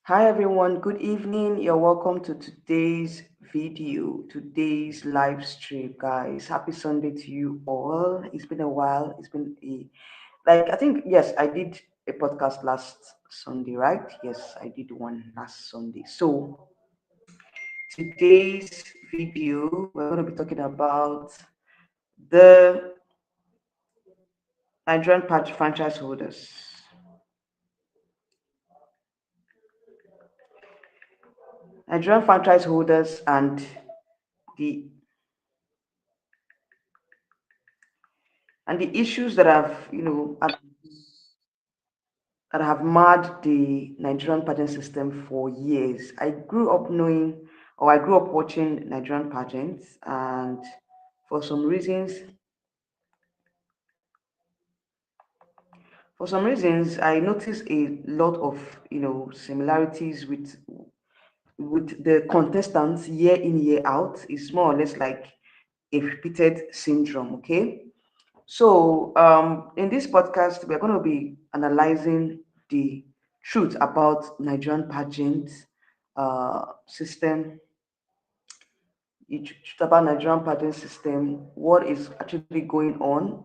Hi everyone, good evening. You're welcome to today's video, today's live stream, guys. Happy Sunday to you all. It's been a while. It's been I think, yes, I did a podcast last Sunday, right? Yes, I did one last Sunday. So today's video, we're going to be talking about the Nigerian patch franchise holders. Nigerian franchise holders the the issues that have marred the Nigerian pageant system for years. I grew up watching Nigerian pageants, and for some reasons, I noticed a lot of similarities with the contestants year in year out. It's more or less like a repeated syndrome. Okay, so in this podcast, we're going to be analyzing the truth about Nigerian pageant system, about Nigerian pageant system, what is actually going on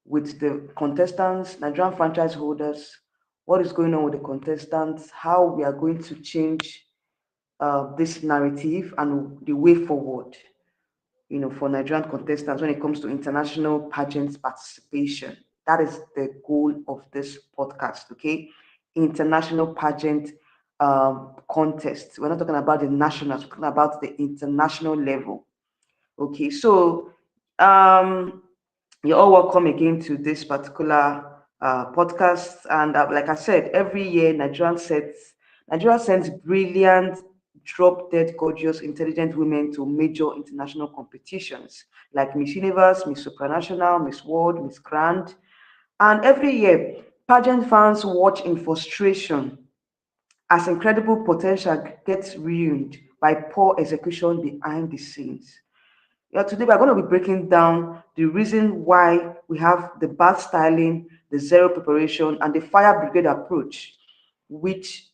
with the contestants, Nigerian franchise holders, what is going on with the contestants, how we are going to change this narrative and the way forward, for Nigerian contestants when it comes to international pageant participation. That is the goal of this podcast, okay? International pageant contest. We're not talking about the nationals, we're talking about the international level. Okay, so um, you're all welcome again to this particular podcast. And like I said, every year Nigeria sends brilliant, drop dead gorgeous, intelligent women to major international competitions like Miss Universe, Miss Supranational, Miss World, Miss Grand. And every year, pageant fans watch in frustration as incredible potential gets ruined by poor execution behind the scenes. Yeah, today we're going to be breaking down the reason why we have the bad styling, the zero preparation, and the fire brigade approach, which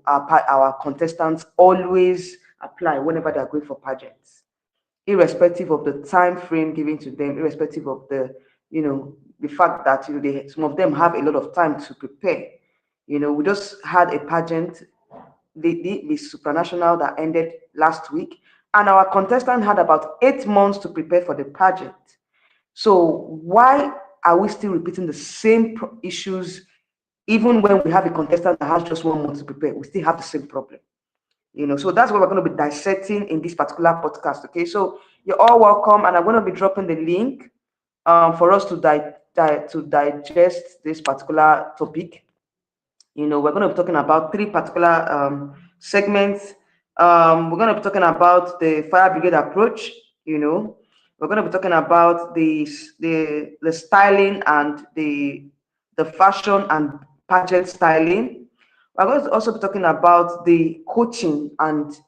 our contestants always apply whenever they are going for pageants, irrespective of the time frame given to them, irrespective of the fact that some of them have a lot of time to prepare. We just had a pageant, the supranational, that ended last week, and our contestant had about 8 months to prepare for the pageant. So why are we still repeating the same issues even when we have a contestant that has just 1 month to prepare? We still have the same problem. So that's what we're going to be dissecting in this particular podcast. Okay, so you're all welcome, and I'm going to be dropping the link for us to digest this particular topic. We're going to be talking about three particular segments. We're going to be talking about the fire brigade approach. We're going to be talking about the styling and the fashion and pageant styling. We're going to also be talking about the coaching and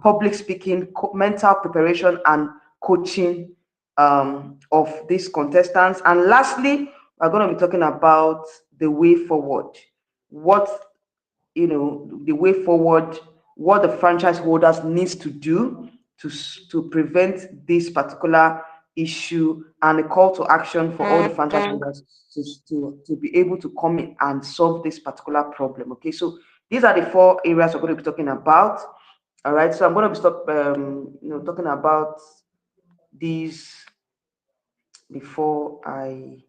public speaking, mental preparation, and coaching of these contestants. And lastly, we're going to be talking about the way forward. What the way forward, what the franchise holders needs to do to prevent this particular issue, and a call to action for all the franchise holders to be able to come in and solve this particular problem. Okay, so these are the four areas we're going to be talking about. All right, so I'm going to be talking about these before I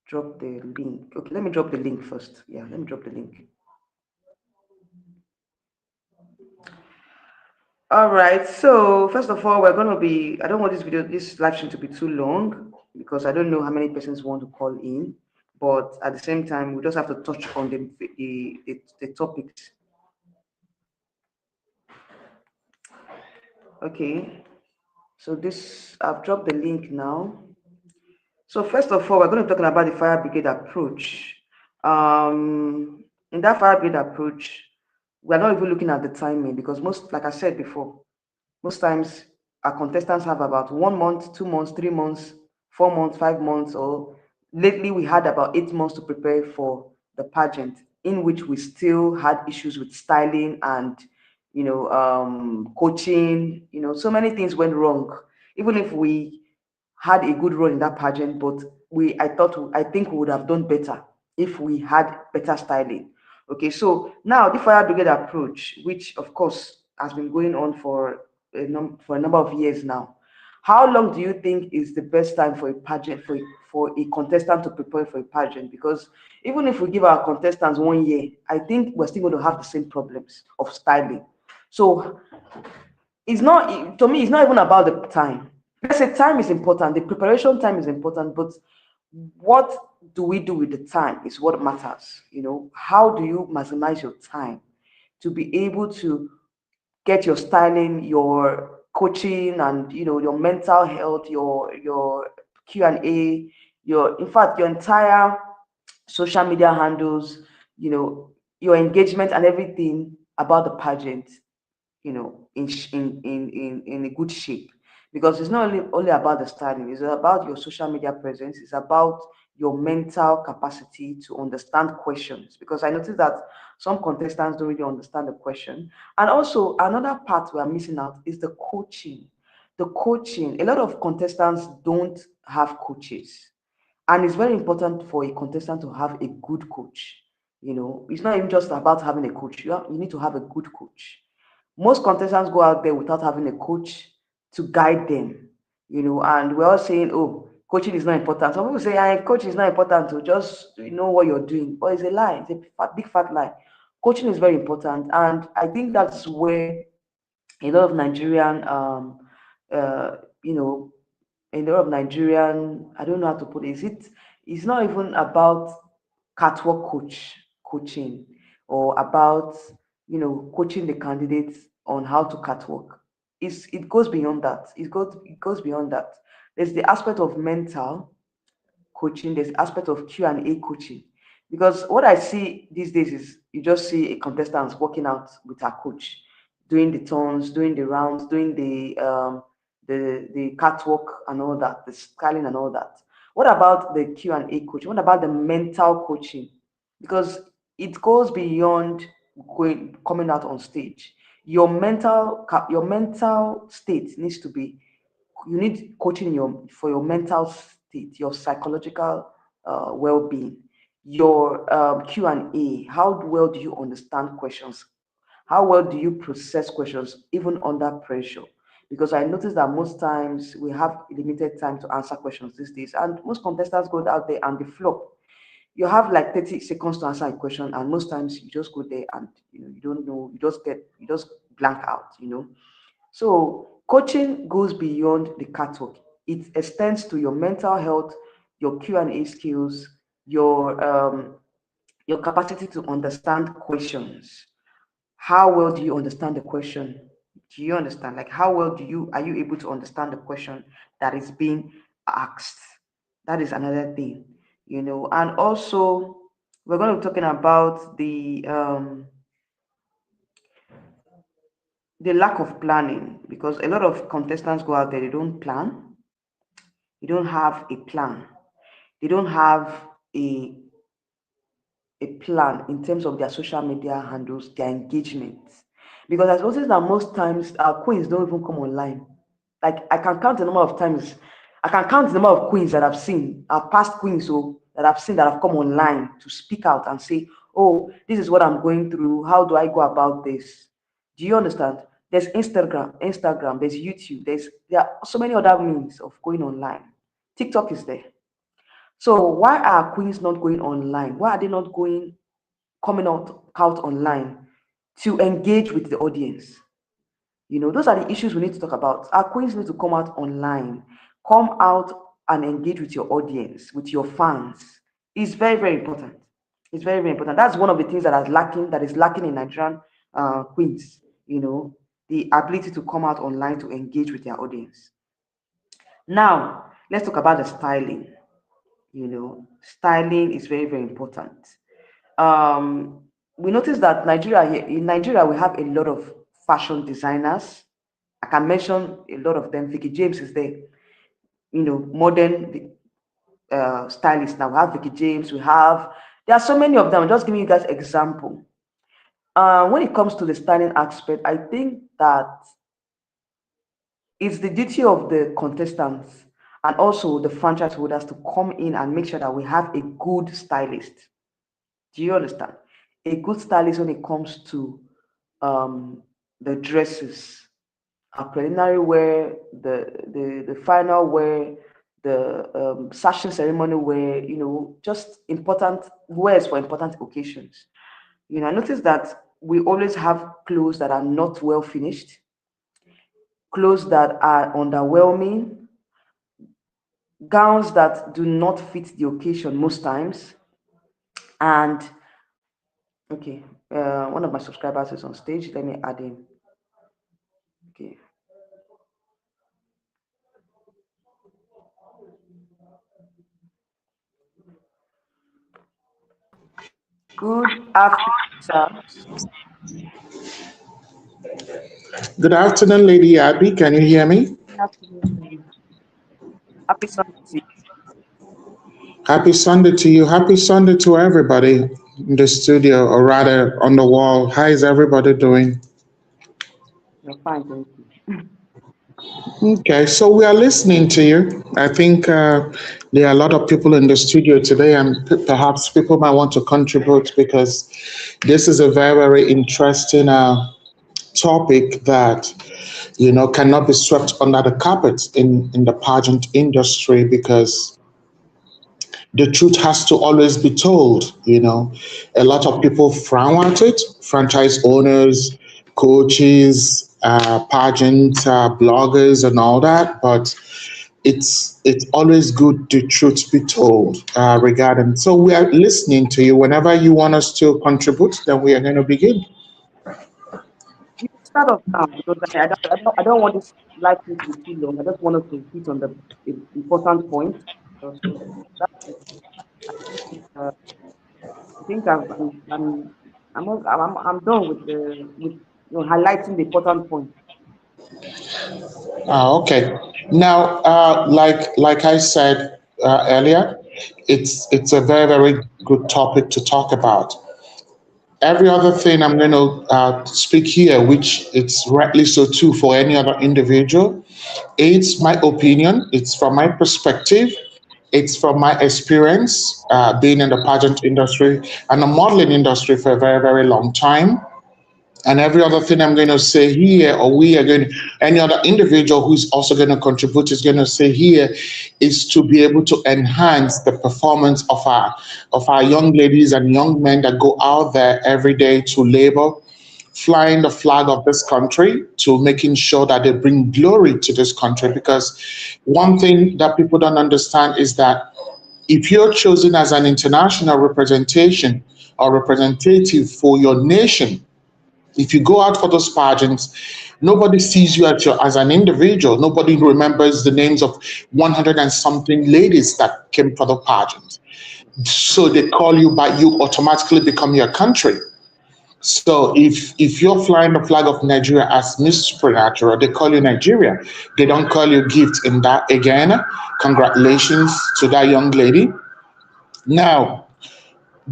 drop the link. Okay, let me drop the link first. Yeah, let me drop the link. All right, so first of all, we're going to be, I don't want this live stream to be too long, because I don't know how many persons want to call in, but at the same time, we just have to touch on the topics. Okay, so I've dropped the link now. So first of all, we're going to be talking about the fire brigade approach. In that fire brigade approach, we're not even looking at the timing, because like I said before, most times our contestants have about 1 month, 2 months, 3 months, 4 months, 5 months, or lately we had about 8 months to prepare for the pageant, in which we still had issues with styling and coaching. So many things went wrong. Even if we had a good role in that pageant, but I think we would have done better if we had better styling. Okay, so now the fire brigade approach, which of course has been going on for for a number of years now. How long do you think is the best time for a pageant for a contestant to prepare for a pageant? Because even if we give our contestants 1 year, I think we're still going to have the same problems of styling. So it's not to me, it's not even about the time. Let's say time is important, the preparation time is important, but what do we do with the time is what matters. How do you maximize your time to be able to get your styling, your coaching, and your mental health, your Q&A, your in fact your entire social media handles, your engagement and everything about the pageant, in a good shape. Because it's not only about the styling, it's about your social media presence, it's about your mental capacity to understand questions. Because I noticed that some contestants don't really understand the question. And also, another part we are missing out is the coaching. The coaching, a lot of contestants don't have coaches. And it's very important for a contestant to have a good coach. It's not even just about having a coach. You need to have a good coach. Most contestants go out there without having a coach to guide them, and we're all saying, oh, coaching is not important. Some people say, coaching is not important to just know what you're doing. But it's a lie. It's a big fat lie. Coaching is very important. And I think that's where a lot of Nigerian, uh, you know, a lot of Nigerian, I don't know how to put it. It's not even about catwalk coaching, or about coaching the candidates on how to catwalk. It goes beyond that. It goes beyond that. There's the aspect of mental coaching, there's aspect of Q&A coaching. Because what I see these days is you just see a contestant working out with her coach, doing the turns, doing the rounds, doing the catwalk and all that, the styling and all that. What about the Q&A coaching? What about the mental coaching? Because it goes beyond coming out on stage. Your mental state needs to be, you need coaching for your mental state, your psychological well-being, your Q&A. How well do you understand questions? How well do you process questions even under pressure? Because I noticed that most times we have limited time to answer questions these days, and most contestants go out there and they flop. You have like 30 seconds to answer a question, and most times you just go there and you don't know, you just blank out. So coaching goes beyond the catwalk. It extends to your mental health, your Q&A skills, your capacity to understand questions. How well do you understand the question? Do you understand? Like, how well are you able to understand the question that is being asked? That is another thing. And also, we're going to be talking about the lack of planning, because a lot of contestants go out there, they don't plan, they don't have a plan, they don't have a a plan in terms of their social media handles, their engagements. Because I noticed that most times our queens don't even come online. Like I can count the number of queens that I've seen, our past queens, so that I've seen that have come online to speak out and say, oh, this is what I'm going through. How do I go about this? Do you understand? There's Instagram, there's YouTube, there are so many other means of going online. TikTok is there. So why are queens not going online? Why are they not coming out online to engage with the audience? Those are the issues we need to talk about. Our queens need to come out online, come out and engage with your audience, with your fans. It's very, very important. It's very, very important. That's one of the things that is lacking in Nigerian queens. The ability to come out online to engage with their audience. Now, let's talk about the styling. Styling is very, very important. We notice that in Nigeria we have a lot of fashion designers, I can mention a lot of them. Vicky James is there. Modern stylists now. We have Vicky James. We have there are so many of them. I'm just giving you guys example. When it comes to the styling aspect, I think that it's the duty of the contestants and also the franchise holders to come in and make sure that we have a good stylist. Do you understand? A good stylist when it comes to um, the dresses, a preliminary wear, the final wear, the session ceremony wear, just important wears for important occasions. I noticed that we always have clothes that are not well finished, clothes that are underwhelming, gowns that do not fit the occasion most times. And okay, one of my subscribers is on stage. Let me add him. Okay. Good afternoon, sir. Good afternoon, Lady Abby. Can you hear me? Good afternoon. Happy Sunday to you. Happy Sunday to you. Happy Sunday to everybody in the studio, or rather on the wall. How is everybody doing? You're fine, thank you. Okay, so we are listening to you. I think there are a lot of people in the studio today, and perhaps people might want to contribute because this is a very, very interesting topic that cannot be swept under the carpet in the pageant industry because the truth has to always be told. A lot of people frown at it, franchise owners, coaches, pageant bloggers, and all that. But it's always good the truth be told regarding. So we are listening to you. Whenever you want us to contribute, then we are going to begin. You can start off now because I don't want this live thing to be too long. I just want us to hit on the important points. So that's it. I think I think I'm done with highlighting the important points. Okay. Now, like I said earlier, it's a very, very good topic to talk about. Every other thing I'm going to speak here, which it's rightly so too for any other individual, it's my opinion, it's from my perspective, it's from my experience being in the pageant industry and the modeling industry for a very, very long time. And every other thing I'm going to say here, or we are going, any other individual who's also going to contribute is going to say here, is to be able to enhance the performance of our young ladies and young men that go out there every day to labor, flying the flag of this country, to making sure that they bring glory to this country. Because one thing that people don't understand is that if you're chosen as an international representation or representative for your nation, if you go out for those pageants, nobody sees you as an individual. Nobody remembers the names of 100 and something ladies that came for the pageant. So they call you, but you automatically become your country. So if you're flying the flag of Nigeria as Miss Supernatural, they call you Nigeria. They don't call you gift in that again. Congratulations to that young lady. Now,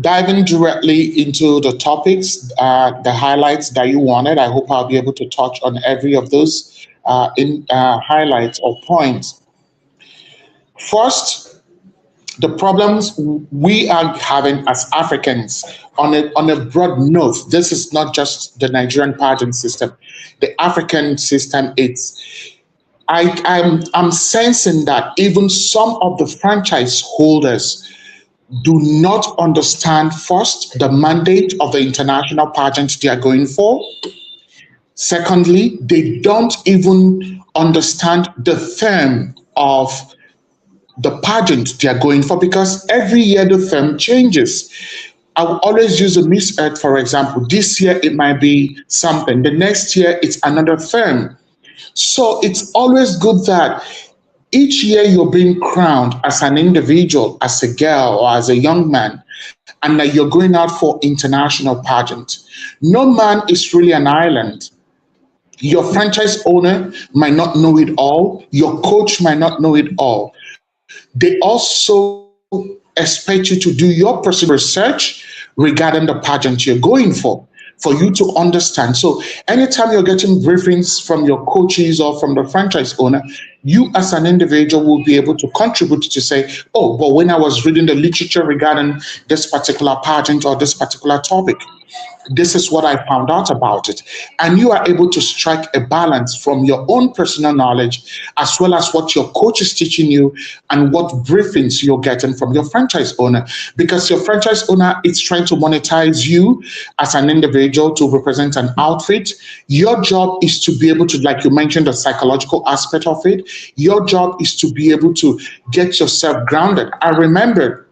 diving directly into the topics, the highlights that you wanted, I hope I'll be able to touch on every of those in highlights or points. First, the problems we are having as Africans on a broad note. This is not just the Nigerian pageant system, the African system. I'm sensing that even some of the franchise holders do not understand first the mandate of the international pageant they are going for. Secondly, they don't even understand the theme of the pageant they are going for because every year the theme changes. I will always use a Miss Earth, for example. This year it might be something, the next year it's another theme. So it's always good that each year you're being crowned as an individual, as a girl, or as a young man, and that you're going out for international pageant. No man is really an island. Your franchise owner might not know it all. Your coach might not know it all. They also expect you to do your personal research regarding the pageant you're going for you to understand. So anytime you're getting briefings from your coaches or from the franchise owner, you as an individual will be able to contribute to say, oh, but when I was reading the literature regarding this particular pageant or this particular topic, this is what I found out about it. And you are able to strike a balance from your own personal knowledge as well as what your coach is teaching you and what briefings you're getting from your franchise owner. Because your franchise owner is trying to monetize you as an individual to represent an outfit. Your job is to be able to, like you mentioned, the psychological aspect of it. Your job is to be able to get yourself grounded. I remember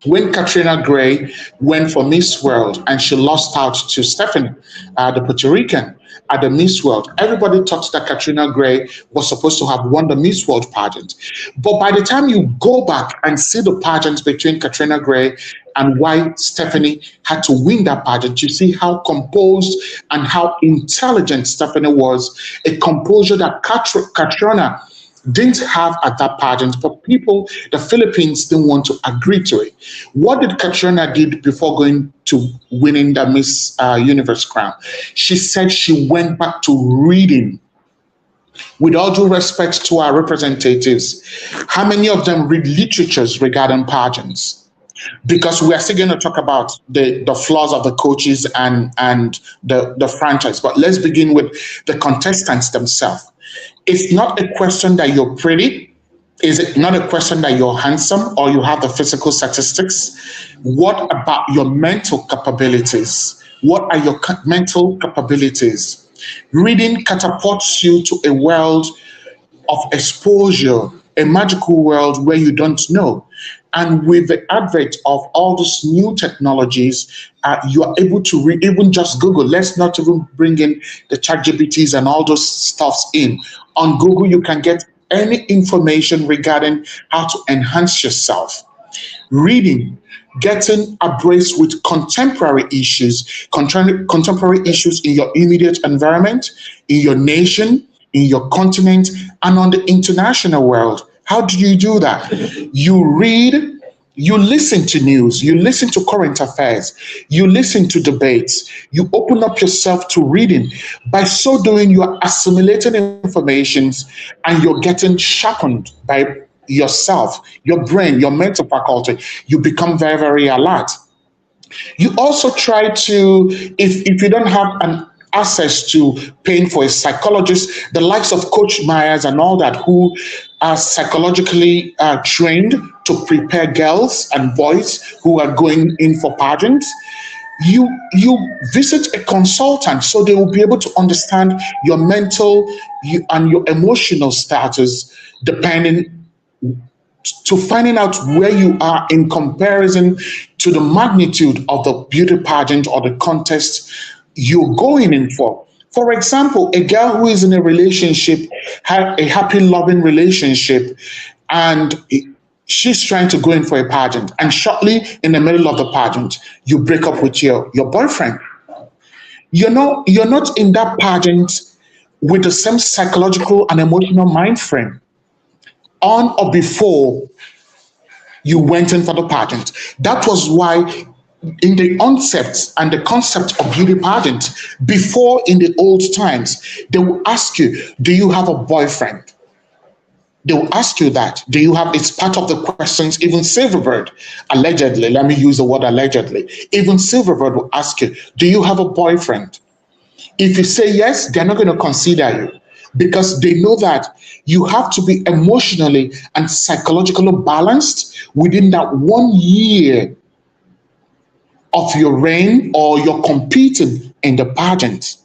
when Katrina Gray went for Miss World and she lost out to Stephanie, the Puerto Rican, at the Miss World, everybody thought that Katrina Gray was supposed to have won the Miss World pageant. But by the time you go back and see the pageant between Katrina Gray and why Stephanie had to win that pageant, you see how composed and how intelligent Stephanie was, a composure that Katrina didn't have at that pageant, but people, the Philippines, didn't want to agree to it. What did Katrina did before going to winning the Miss Universe crown? She said she went back to reading. With all due respect to our representatives, how many of them read literatures regarding pageants? Because we are still going to talk about the flaws of the coaches and the franchise. But let's begin with the contestants themselves. It's not a question that you're pretty. Is it not a question that you're handsome or you have the physical statistics? What about your mental capabilities? What are your mental capabilities? Reading catapults you to a world of exposure, a magical world where you don't know. And with the advent of all these new technologies, you are able to read, even just Google. Let's not even bring in the chat GPTs and all those stuffs in. On Google, you can get any information regarding how to enhance yourself. Reading, getting abreast with contemporary issues in your immediate environment, in your nation, in your continent, and on the international world. How do you do that? You read, you listen to news, you listen to current affairs, you listen to debates, you open up yourself to reading. By so doing, you are assimilating informations and you're getting sharpened by yourself, your brain, your mental faculty. You become very, very alert. You also try to, if you don't have an access to paying for a psychologist, the likes of Coach Myers and all that, who are psychologically trained to prepare girls and boys who are going in for pageants. You visit a consultant so they will be able to understand your mental and your emotional status, depending to finding out where you are in comparison to the magnitude of the beauty pageant or the contest you're going in for. For example, a girl who is in a relationship, a happy, loving relationship, and she's trying to go in for a pageant, and shortly in the middle of the pageant, you break up with your boyfriend. You're not in that pageant with the same psychological and emotional mind frame on or before you went in for the pageant. That was why in the onset and the concept of beauty pageant, before in the old times, they will ask you, do you have a boyfriend? They will ask you that. Do you have, it's part of the questions, even Silverbird, allegedly, let me use the word allegedly, even Silverbird will ask you, do you have a boyfriend? If you say yes, they're not going to consider you because they know that you have to be emotionally and psychologically balanced within that 1 year of your reign or you're competing in the pageant.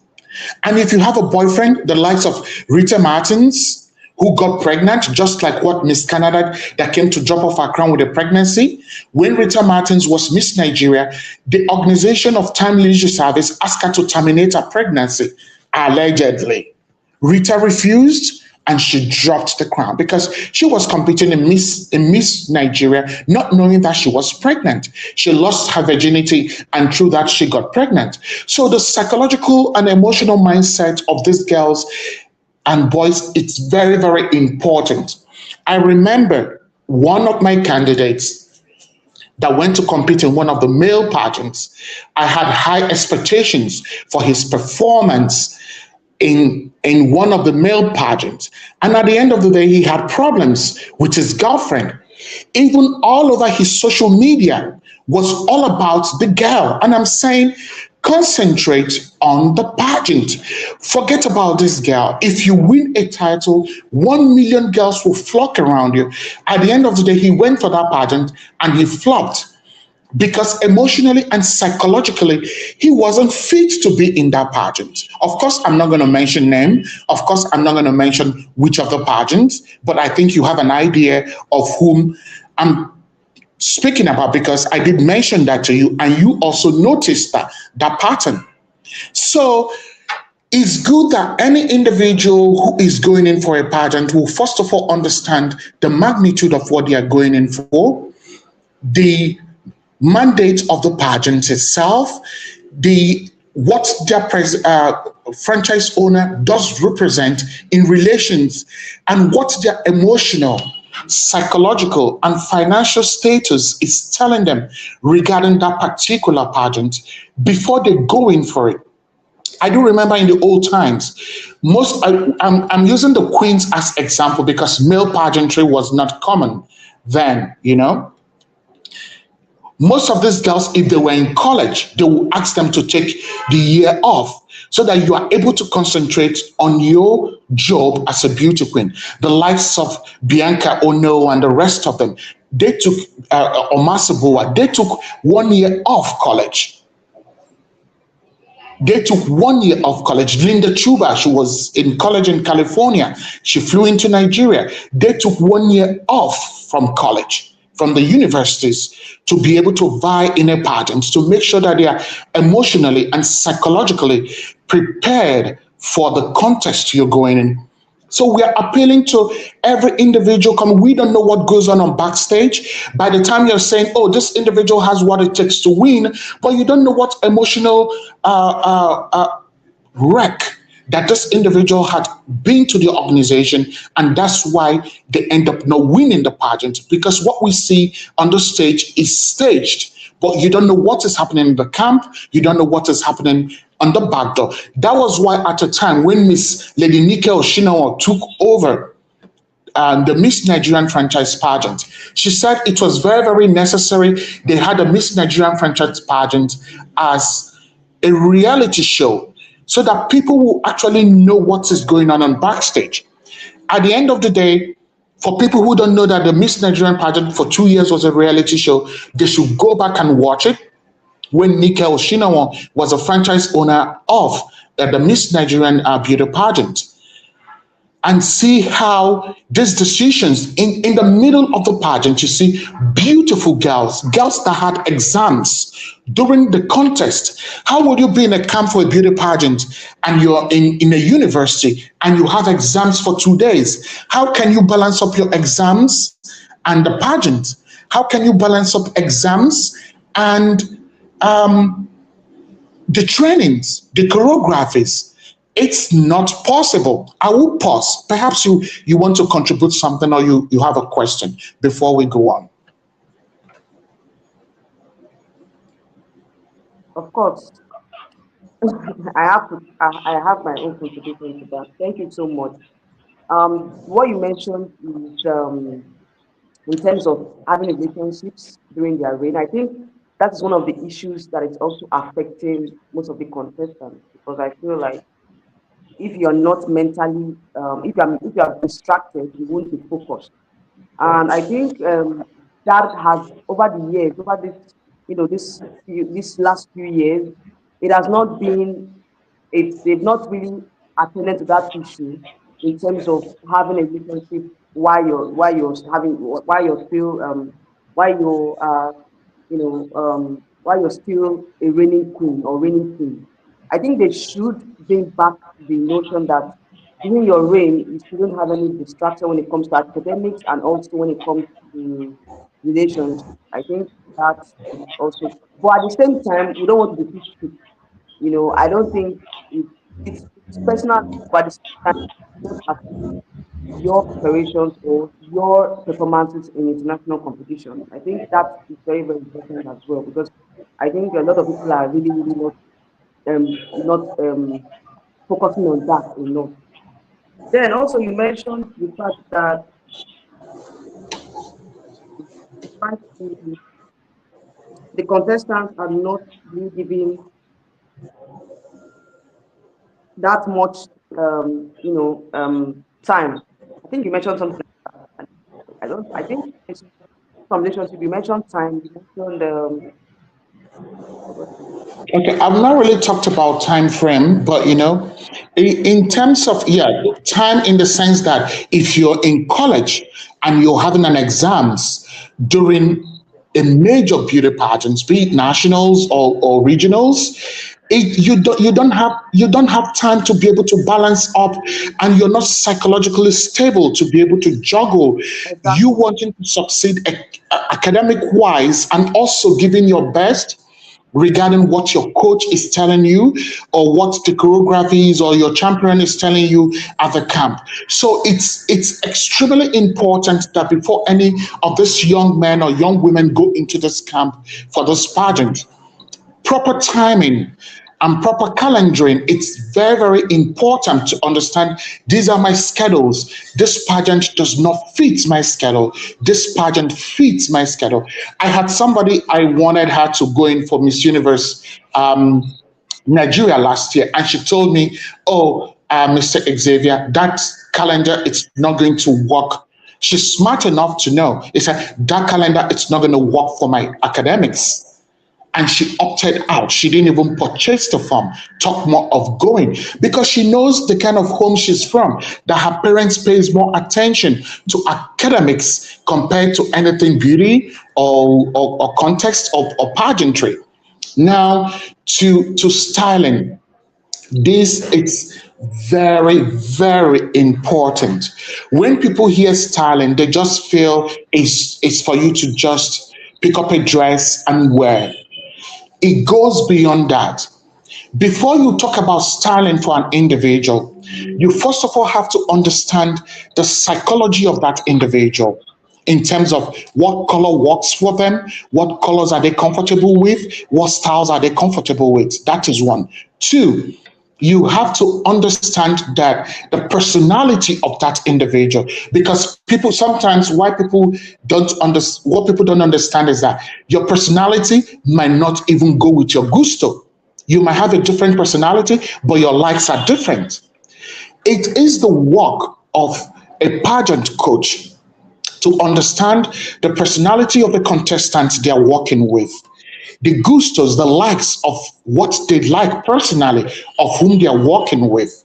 And if you have a boyfriend, the likes of Rita Martins, who got pregnant, just like what Miss Canada that came to drop off her crown with a pregnancy. When Rita Martins was Miss Nigeria, the organization of Time Leisure Service asked her to terminate her pregnancy, allegedly. Rita refused, and she dropped the crown because she was competing in Miss Nigeria, not knowing that she was pregnant. She lost her virginity, and through that, she got pregnant. So the psychological and emotional mindset of these girls and boys, it's very, very important. I remember one of my candidates that went to compete in one of the male pageants. I had high expectations for his performance in one of the male pageants. And at the end of the day, he had problems with his girlfriend. Even all over his social media was all about the girl. And I'm saying, concentrate on the pageant. Forget about this girl. If you win a title, 1 million girls will flock around you. At the end of the day, he went for that pageant and he flopped because emotionally and psychologically he wasn't fit to be in that pageant. Of course, I'm not going to mention name. Of course, I'm not going to mention which of the pageants, but I think you have an idea of whom I'm speaking about because I did mention that to you and you also noticed that pattern. So it's good that any individual who is going in for a pageant will first of all understand the magnitude of what they are going in for, the mandate of the pageant itself, the what their franchise owner does represent in relations, and what their emotional, psychological, and financial status is telling them regarding that particular pageant before they go in for it. I do remember in the old times, I'm using the queens as example because male pageantry was not common then, most of these girls, if they were in college, they will ask them to take the year off so that you are able to concentrate on your job as a beauty queen. The likes of Bianca Ono and the rest of them, they took, Omasabua, they took 1 year off college. They took 1 year off college. Linda Chuba, she was in college in California. She flew into Nigeria. They took 1 year off from college, from the universities, to be able to vie in a pageant, to make sure that they are emotionally and psychologically prepared for the contest you're going in. So we are appealing to every individual. Come, we don't know what goes on backstage. By the time you're saying, "Oh, this individual has what it takes to win," but you don't know what emotional wreck that this individual had been to the organization, and that's why they end up not winning the pageant, because what we see on the stage is staged, but you don't know what is happening in the camp, you don't know what is happening on the back door. That was why at a time when Miss Lady Nike Oshinawa took over the Miss Nigerian franchise pageant, she said it was very, very necessary. They had a Miss Nigerian franchise pageant as a reality show so that people will actually know what is going on backstage. At the end of the day, for people who don't know that the Miss Nigerian pageant for 2 years was a reality show, they should go back and watch it when Nike Oshinawa was a franchise owner of the Miss Nigerian beauty pageant, and see how these decisions in the middle of the pageant, you see beautiful girls that had exams during the contest. How would you be in a camp for a beauty pageant and you're in a university and you have exams for 2 days? How can you balance up your exams and the pageant? How can you balance up exams and the trainings, the choreographies? It's not possible. I will pause. Perhaps you want to contribute something, or you have a question before we go on. Of course, I have my own contribution to that. Thank you so much. What you mentioned is in terms of having relationships during their reign. I think that's one of the issues that is also affecting most of the contestants, because I feel like if you're not mentally, if you are distracted, you won't be focused. And I think that has over the years, over this, this last few years, it has not been, they've not really attended to that issue in terms of having a relationship while you're still while you're while you're still a reigning queen or reigning king. I think they should bring back the notion that during your reign, you shouldn't have any distraction when it comes to academics and also when it comes to relations. I think that is also, but at the same time, we don't want to be too strict. I don't think it, it's personal, but at the same time, it won't affect your preparations or your performances in international competition. I think that is very, very important as well because I think a lot of people are really, really not focusing on that enough. Then also you mentioned the fact that the fact the contestants are not being given that much time. I think you mentioned something like that. And I think it's some relationship you mentioned time, you mentioned forgot the- Okay, I've not really talked about time frame, but in Mhm. terms of time in the sense that if you're in college and you're having an exams during a major beauty pageants, be it nationals or regionals, you don't have time to be able to balance up, and you're not psychologically stable to be able to juggle you Exactly. wanting to succeed academic wise and also giving your best regarding what your coach is telling you or what the choreography is or your champion is telling you at the camp. So it's extremely important that before any of these young men or young women go into this camp for this pageant, proper timing and proper calendaring, it's very, very important to understand these are my schedules. This pageant does not fit my schedule. This pageant fits my schedule. I had somebody, I wanted her to go in for Miss Universe Nigeria last year, and she told me, "Oh, Mr. Xavier, that calendar it's not going to work." She's smart enough to know. It's like that calendar it's not going to work for my academics, and she opted out. She didn't even purchase the form, talk more of going, because she knows the kind of home she's from, that her parents pays more attention to academics compared to anything beauty or context or pageantry. Now to styling, this it's very, very important. When people hear styling, they just feel it's for you to just pick up a dress and wear. It goes beyond that. Before you talk about styling for an individual, you first of all have to understand the psychology of that individual in terms of what color works for them, what colors are they comfortable with, what styles are they comfortable with. That is one. Two, you have to understand that the personality of that individual, because people sometimes why people don't understand, what people don't understand is that your personality might not even go with your gusto. You might have a different personality, but your likes are different. It is the work of a pageant coach to understand the personality of the contestants they are working with, the gustos, the likes of what they like personally, of whom they are working with,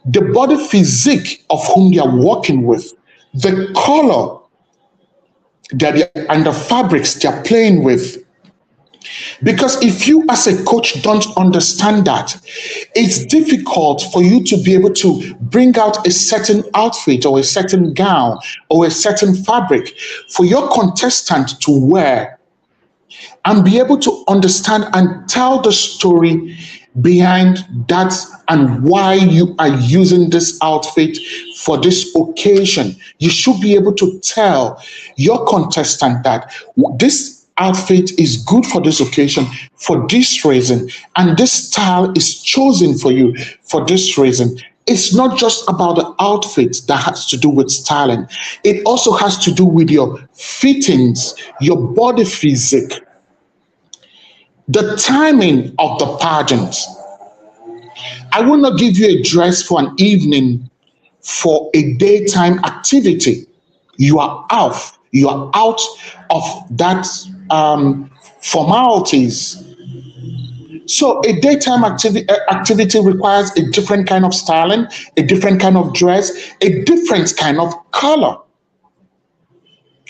the body physique of whom they are working with, the color and the fabrics they are playing with. Because if you, as a coach, don't understand that, it's difficult for you to be able to bring out a certain outfit or a certain gown or a certain fabric for your contestant to wear and be able to understand and tell the story behind that and why you are using this outfit for this occasion. You should be able to tell your contestant that this outfit is good for this occasion for this reason, and this style is chosen for you for this reason. It's not just about the outfit that has to do with styling, it also has to do with your fittings, your body physique, the timing of the pageant. I will not give you a dress for an evening for a daytime activity. You are off. You are out of that formalities. So a daytime activity requires a different kind of styling, a different kind of dress, a different kind of color,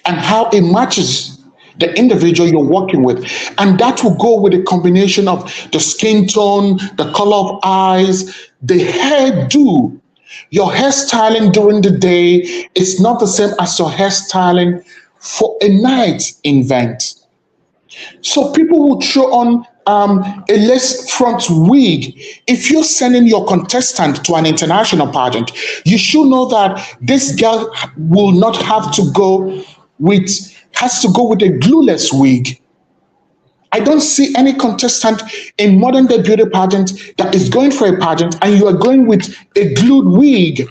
and how it matches the individual you're working with. And that will go with a combination of the skin tone, the color of eyes, the hairdo. Your hairstyling during the day is not the same as your hairstyling for a night event. So people will throw on a lace front wig. If you're sending your contestant to an international pageant, you should know that this girl will not have to go with has to go with a glueless wig. I don't see any contestant in modern day beauty pageant that is going for a pageant and you are going with a glued wig.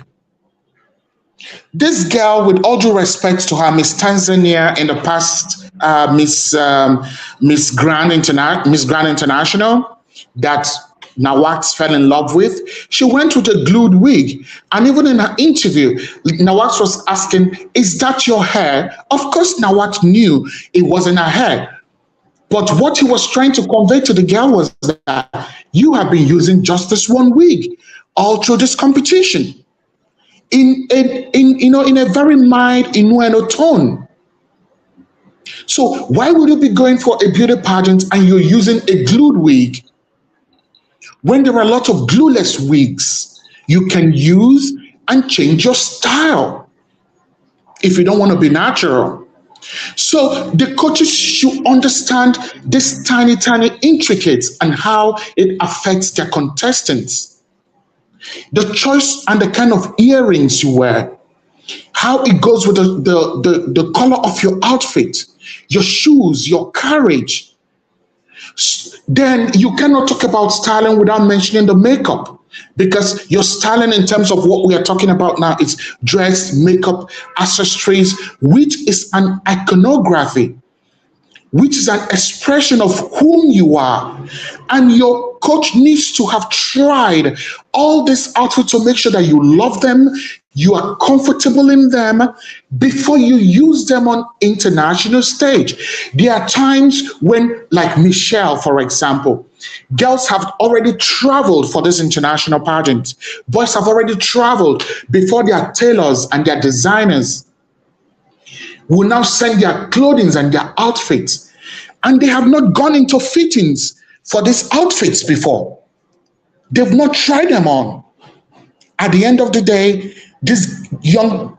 This girl, with all due respect to her, Miss Tanzania in the past, Miss Grand International, that Nawax fell in love with, she went with a glued wig. And even in her interview, Nawax was asking, "Is that your hair?" Of course, Nawax knew it wasn't her hair. But what he was trying to convey to the girl was that you have been using just this one wig all through this competition in a very mild innuendo tone. So why would you be going for a beauty pageant and you're using a glued wig when there are a lot of glueless wigs you can use and change your style if you don't want to be natural? So the coaches should understand this tiny intricates and how it affects their contestants. The choice and the kind of earrings you wear, how it goes with the color of your outfit, your shoes, your carriage. Then you cannot talk about styling without mentioning the makeup, because your styling in terms of what we are talking about now is dress, makeup, accessories, which is an iconography, which is an expression of whom you are. And your coach needs to have tried all these outfits to make sure that you love them, you are comfortable in them before you use them on international stage. There are times when, like Michelle, for example, girls have already traveled for this international pageant. Boys have already traveled before their tailors and their designers will now send their clothing and their outfits. And they have not gone into fittings for these outfits before. They've not tried them on. At the end of the day, these young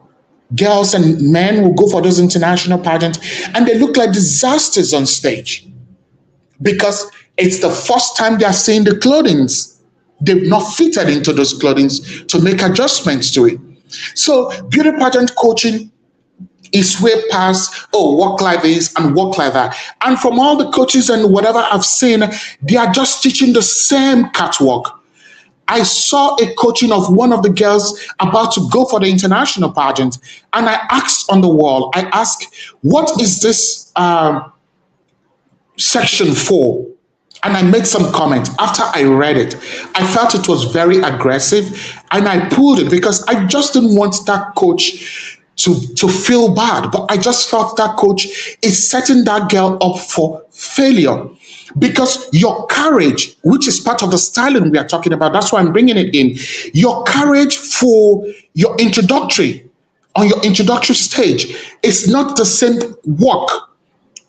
girls and men will go for those international pageants and they look like disasters on stage because it's the first time they are seeing the clothing. They've not fitted into those clothing to make adjustments to it. So beauty pageant coaching is way past, oh, walk like this and walk like that. And from all the coaches and whatever I've seen, they are just teaching the same catwalk. I saw a coaching of one of the girls about to go for the international pageant, and I asked on the wall, I asked, what is this section for? And I made some comment. After I read it, I felt it was very aggressive, and I pulled it because I just didn't want that coach to feel bad. But I just felt that coach is setting that girl up for failure. Because your courage, which is part of the styling we are talking about, that's why I'm bringing it in. Your courage for your introductory, on your introductory stage, is not the same walk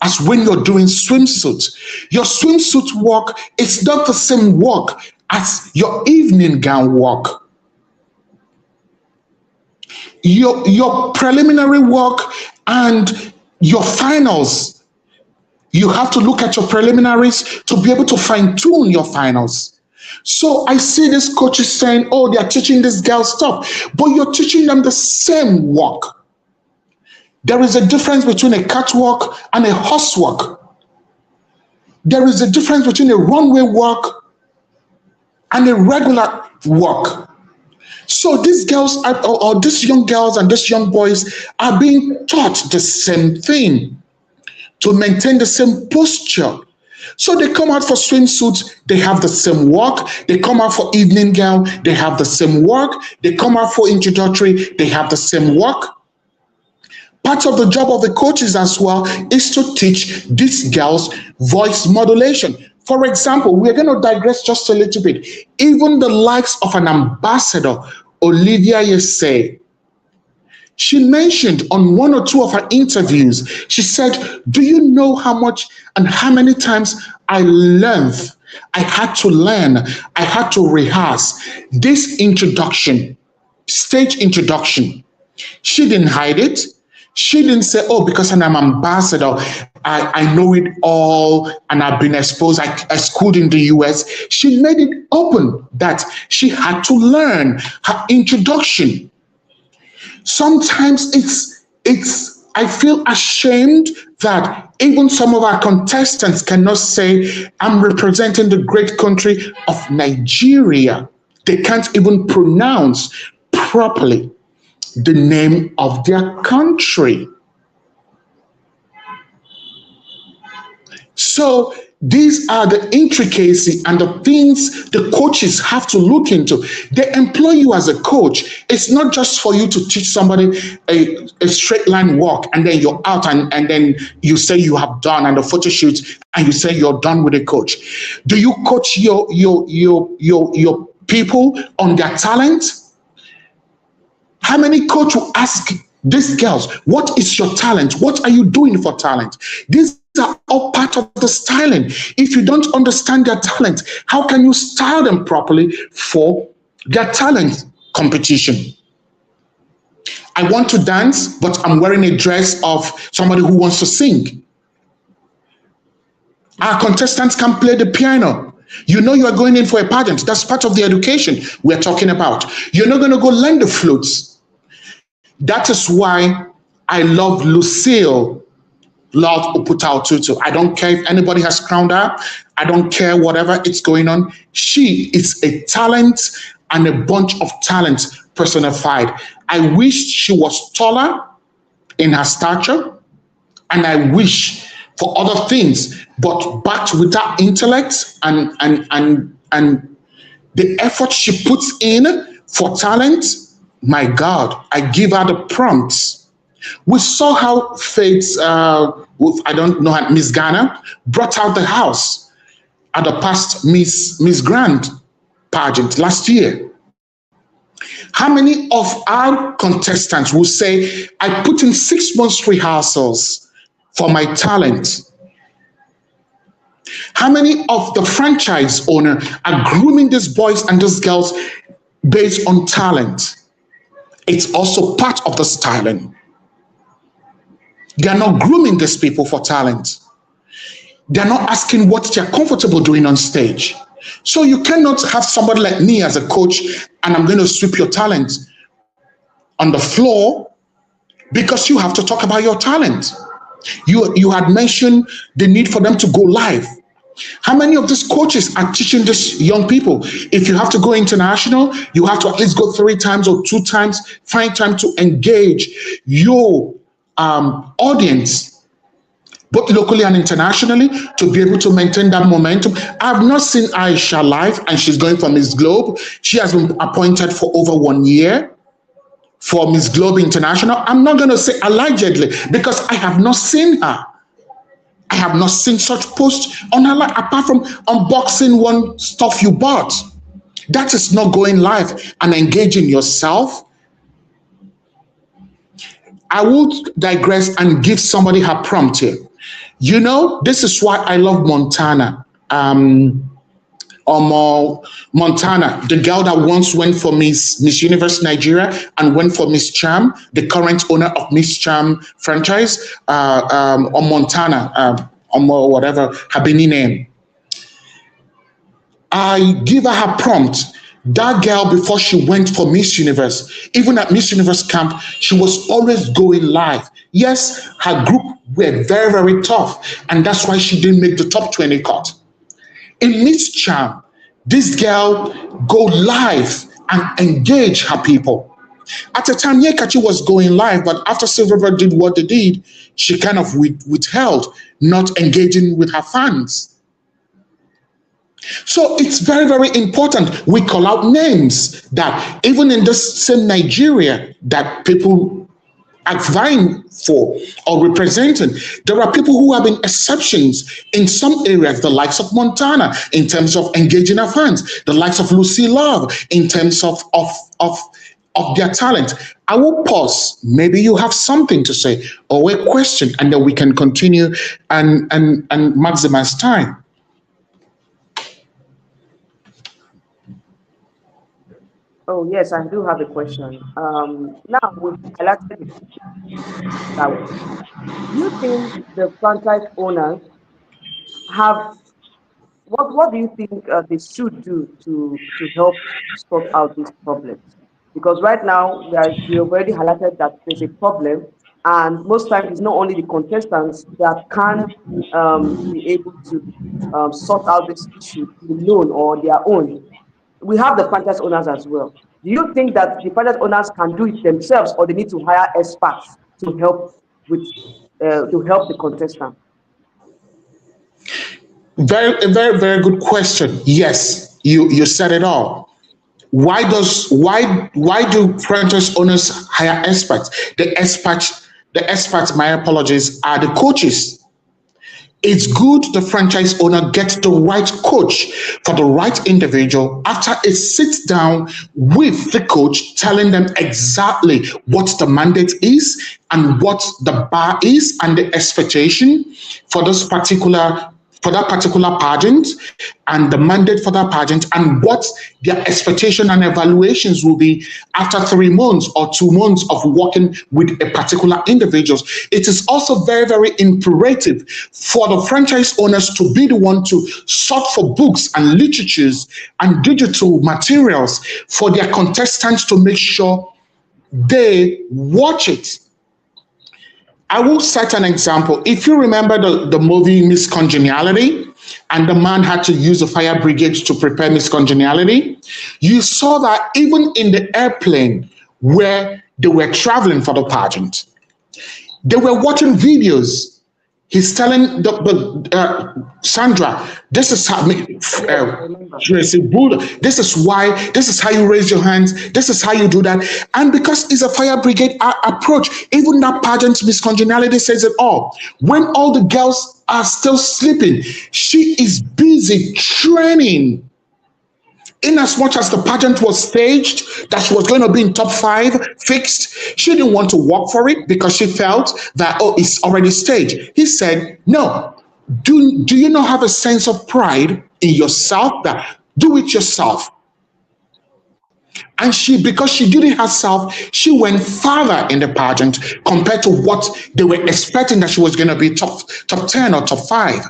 as when you're doing swimsuit. Your swimsuit walk is not the same walk as your evening gown walk. Your preliminary walk and your finals, you have to look at your preliminaries to be able to fine-tune your finals. So I see these coaches saying, oh, they're teaching this girl stuff, but you're teaching them the same walk. There is a difference between a catwalk and a horse walk. There is a difference between a runway walk and a regular walk. So these girls, or these young girls and these young boys are being taught the same thing, to maintain the same posture. So they come out for swimsuits, they have the same walk. They come out for evening gown, they have the same walk. They come out for introductory, they have the same walk. Part of the job of the coaches as well is to teach these girls voice modulation. For example, we're going to digress just a little bit. Even the likes of an ambassador, Olivia Yese, she mentioned on one or two of her interviews, she said, do you know how much and how many times I had to learn, I had to rehearse this introduction stage introduction. She didn't hide it. She didn't say, oh, because I'm an ambassador, I know it all and I've been exposed, I schooled in the US. She made it open that she had to learn her introduction. Sometimes it's I feel ashamed that even some of our contestants cannot say, I'm representing the great country of Nigeria. They can't even pronounce properly the name of their country. So these are the intricacy and the things the coaches have to look into. They employ you as a coach. It's not just for you to teach somebody a straight line walk and then you're out and then you say you have done and the photo shoot and you say you're done with a coach. Do you coach your people on their talent? How many coaches will ask these girls, what is your talent? What are you doing for talent? These are all part of the styling. If you don't understand their talent, how can you style them properly for their talent competition? I want to dance, but I'm wearing a dress of somebody who wants to sing. Our contestants can play the piano. You know you are going in for a pageant. That's part of the education we're talking about. You're not going to go learn the flutes. That is why I love Lucille Love Oputaututu. I don't care if anybody has crowned her. I don't care whatever is going on. She is a talent and a bunch of talent personified. I wish she was taller in her stature, and I wish for other things, but backed with that intellect and the effort she puts in for talent. My God, I give her the prompts. We saw how Faith, I don't know, Miss Ghana brought out the house at the past Miss Grand pageant last year. How many of our contestants will say, I put in 6 months rehearsals for my talent? How many of the franchise owner are grooming these boys and these girls based on talent? It's also part of the styling. They are not grooming these people for talent. They're not asking what they're comfortable doing on stage. So you cannot have somebody like me as a coach and I'm going to sweep your talent on the floor because you have to talk about your talent. You had mentioned the need for them to go live. How many of these coaches are teaching these young people? If you have to go international, you have to at least go 3 times or 2 times, find time to engage your audience, both locally and internationally, to be able to maintain that momentum. I've not seen Aisha live, and she's going for Miss Globe. She has been appointed for over 1 year for Miss Globe International. I'm not going to say allegedly because I have not seen her. I have not seen such posts on her life apart from unboxing one stuff you bought. That is not going live and engaging yourself. I will digress and give somebody her prompt here. You know, this is why I love Montana. Montana, the girl that once went for Miss Universe Nigeria and went for Miss Charm, the current owner of Miss Charm franchise, or Montana, or whatever her Benin name. I give her prompt. That girl, before she went for Miss Universe, even at Miss Universe camp, she was always going live. Yes, her group were very, very tough, and that's why she didn't make the top 20 cut. In Miss Charm, this girl go live and engage her people. At the time, Yekachi was going live, but after Silverberg did what they did, she kind of withheld, not engaging with her fans. So it's very, very important we call out names that even in this same Nigeria that people are vying for or representing, there are people who have been exceptions in some areas, the likes of Montana in terms of engaging our fans, the likes of Lucy Love in terms of their talent. I will pause. Maybe you have something to say or a question, and then we can continue and maximize time. Oh, yes, I do have a question. Now we've highlighted the that way. Do you think the franchise owners have what do you think they should do to help sort out these problems? Because right now we have already highlighted that there's a problem, and most times it's not only the contestants that can be able to sort out this issue alone or their own. We have the franchise owners as well. Do you think that the franchise owners can do it themselves, or they need to hire experts with to help the contestant? A very, very good question. Yes, you said it all. Why do franchise owners hire experts? The experts, my apologies, are the coaches. It's good the franchise owner gets the right coach for the right individual after it sits down with the coach, telling them exactly what the mandate is and what the bar is and the expectation for this particular for that particular pageant and the mandate for that pageant and what their expectation and evaluations will be after 3 months or 2 months of working with a particular individual. It is also very, very imperative for the franchise owners to be the one to sort for books and literatures and digital materials for their contestants to make sure they watch it. I will cite an example. If you remember the movie Miss Congeniality, and the man had to use the fire brigade to prepare Miss Congeniality, you saw that even in the airplane where they were traveling for the pageant, they were watching videos. He's telling Sandra, this is how Yes, I remember. Tracy Bull, this is why, this is how you raise your hands, this is how you do that. And because it's a fire brigade approach, even that pageant Miss Congeniality says it all. When all the girls are still sleeping, she is busy training. In as much as the pageant was staged, that she was going to be in top 5 fixed, she didn't want to work for it because she felt that, oh, it's already staged. He said, no, do you not have a sense of pride in yourself that do it yourself? And because she did it herself, she went farther in the pageant compared to what they were expecting that she was going to be top 10 or top 5.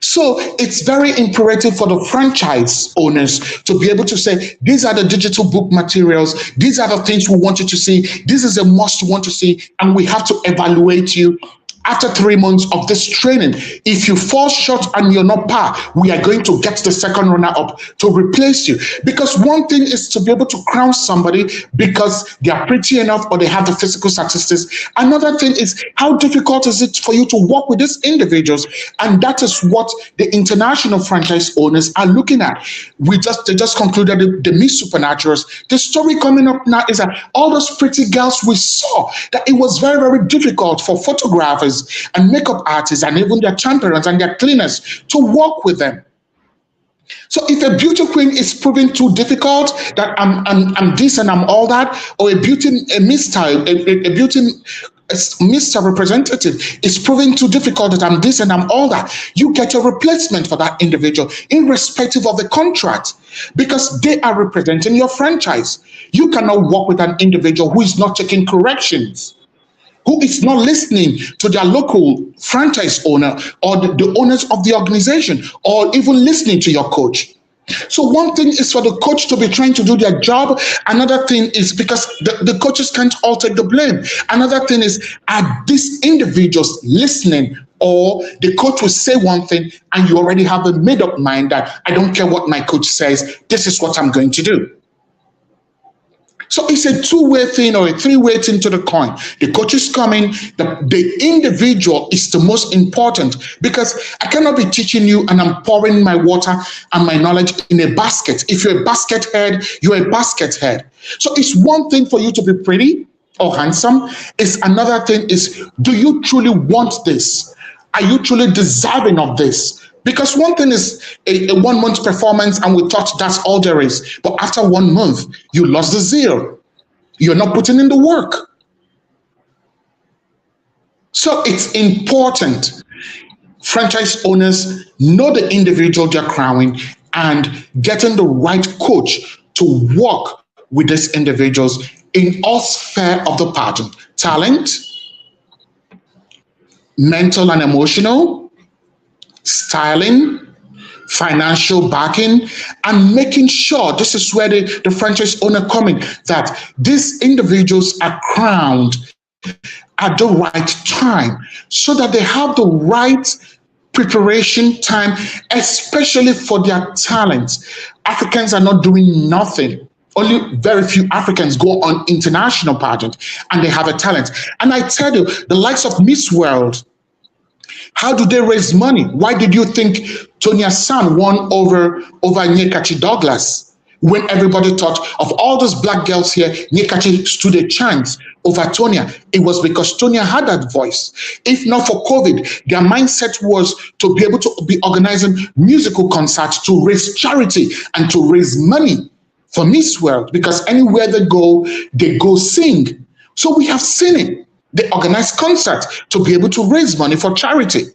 So it's very imperative for the franchise owners to be able to say, these are the digital book materials, these are the things we want you to see, this is a must want to see, and we have to evaluate you after 3 months of this training. If you fall short and you're not par, we are going to get the second runner up to replace you. Because one thing is to be able to crown somebody because they are pretty enough or they have the physical statistics. Another thing is how difficult is it for you to work with these individuals? And that is what the international franchise owners are looking at. They just concluded the Miss Supernaturals. The story coming up now is that all those pretty girls we saw, that it was very, very difficult for photographers and makeup artists and even their champions and their cleaners to work with them. So if a beauty queen is proving too difficult, that I'm this and I'm all that, or a beauty Mr. Representative is proving too difficult that I'm this and I'm all that, you get a replacement for that individual, irrespective of the contract, because they are representing your franchise. You cannot work with an individual who is not taking corrections, who is not listening to their local franchise owner or the owners of the organization, or even listening to your coach. So one thing is for the coach to be trying to do their job. Another thing is because the coaches can't all take the blame. Another thing is, are these individuals listening? Or the coach will say one thing and you already have a made up mind that I don't care what my coach says, this is what I'm going to do. So it's a two-way thing or a three-way thing to the coin. The coach is coming, the individual is the most important, because I cannot be teaching you and I'm pouring my water and my knowledge in a basket. If you're a basket head, you're a basket head. So it's one thing for you to be pretty or handsome. It's another thing is, do you truly want this? Are you truly deserving of this? Because one thing is a 1 month performance and we thought that's all there is. But after 1 month, you lost the zeal. You're not putting in the work. So it's important franchise owners know the individual they're crowning and getting the right coach to work with these individuals in all sphere of the pageant: talent, mental and emotional, styling, financial backing, and making sure, this is where the franchise owner come in, that these individuals are crowned at the right time so that they have the right preparation time, especially for their talents. Africans are not doing nothing. Only very few Africans go on international pageant and they have a talent. And I tell you, the likes of Miss World, how do they raise money? Why did you think Tonya San won over Nyekachi Douglas? When everybody thought of all those black girls here, Nyekachi stood a chance over Tonya. It was because Tonya had that voice. If not for COVID, their mindset was to be able to be organizing musical concerts to raise charity and to raise money for Miss World, because anywhere they go sing. So we have seen it. They organize concerts to be able to raise money for charity.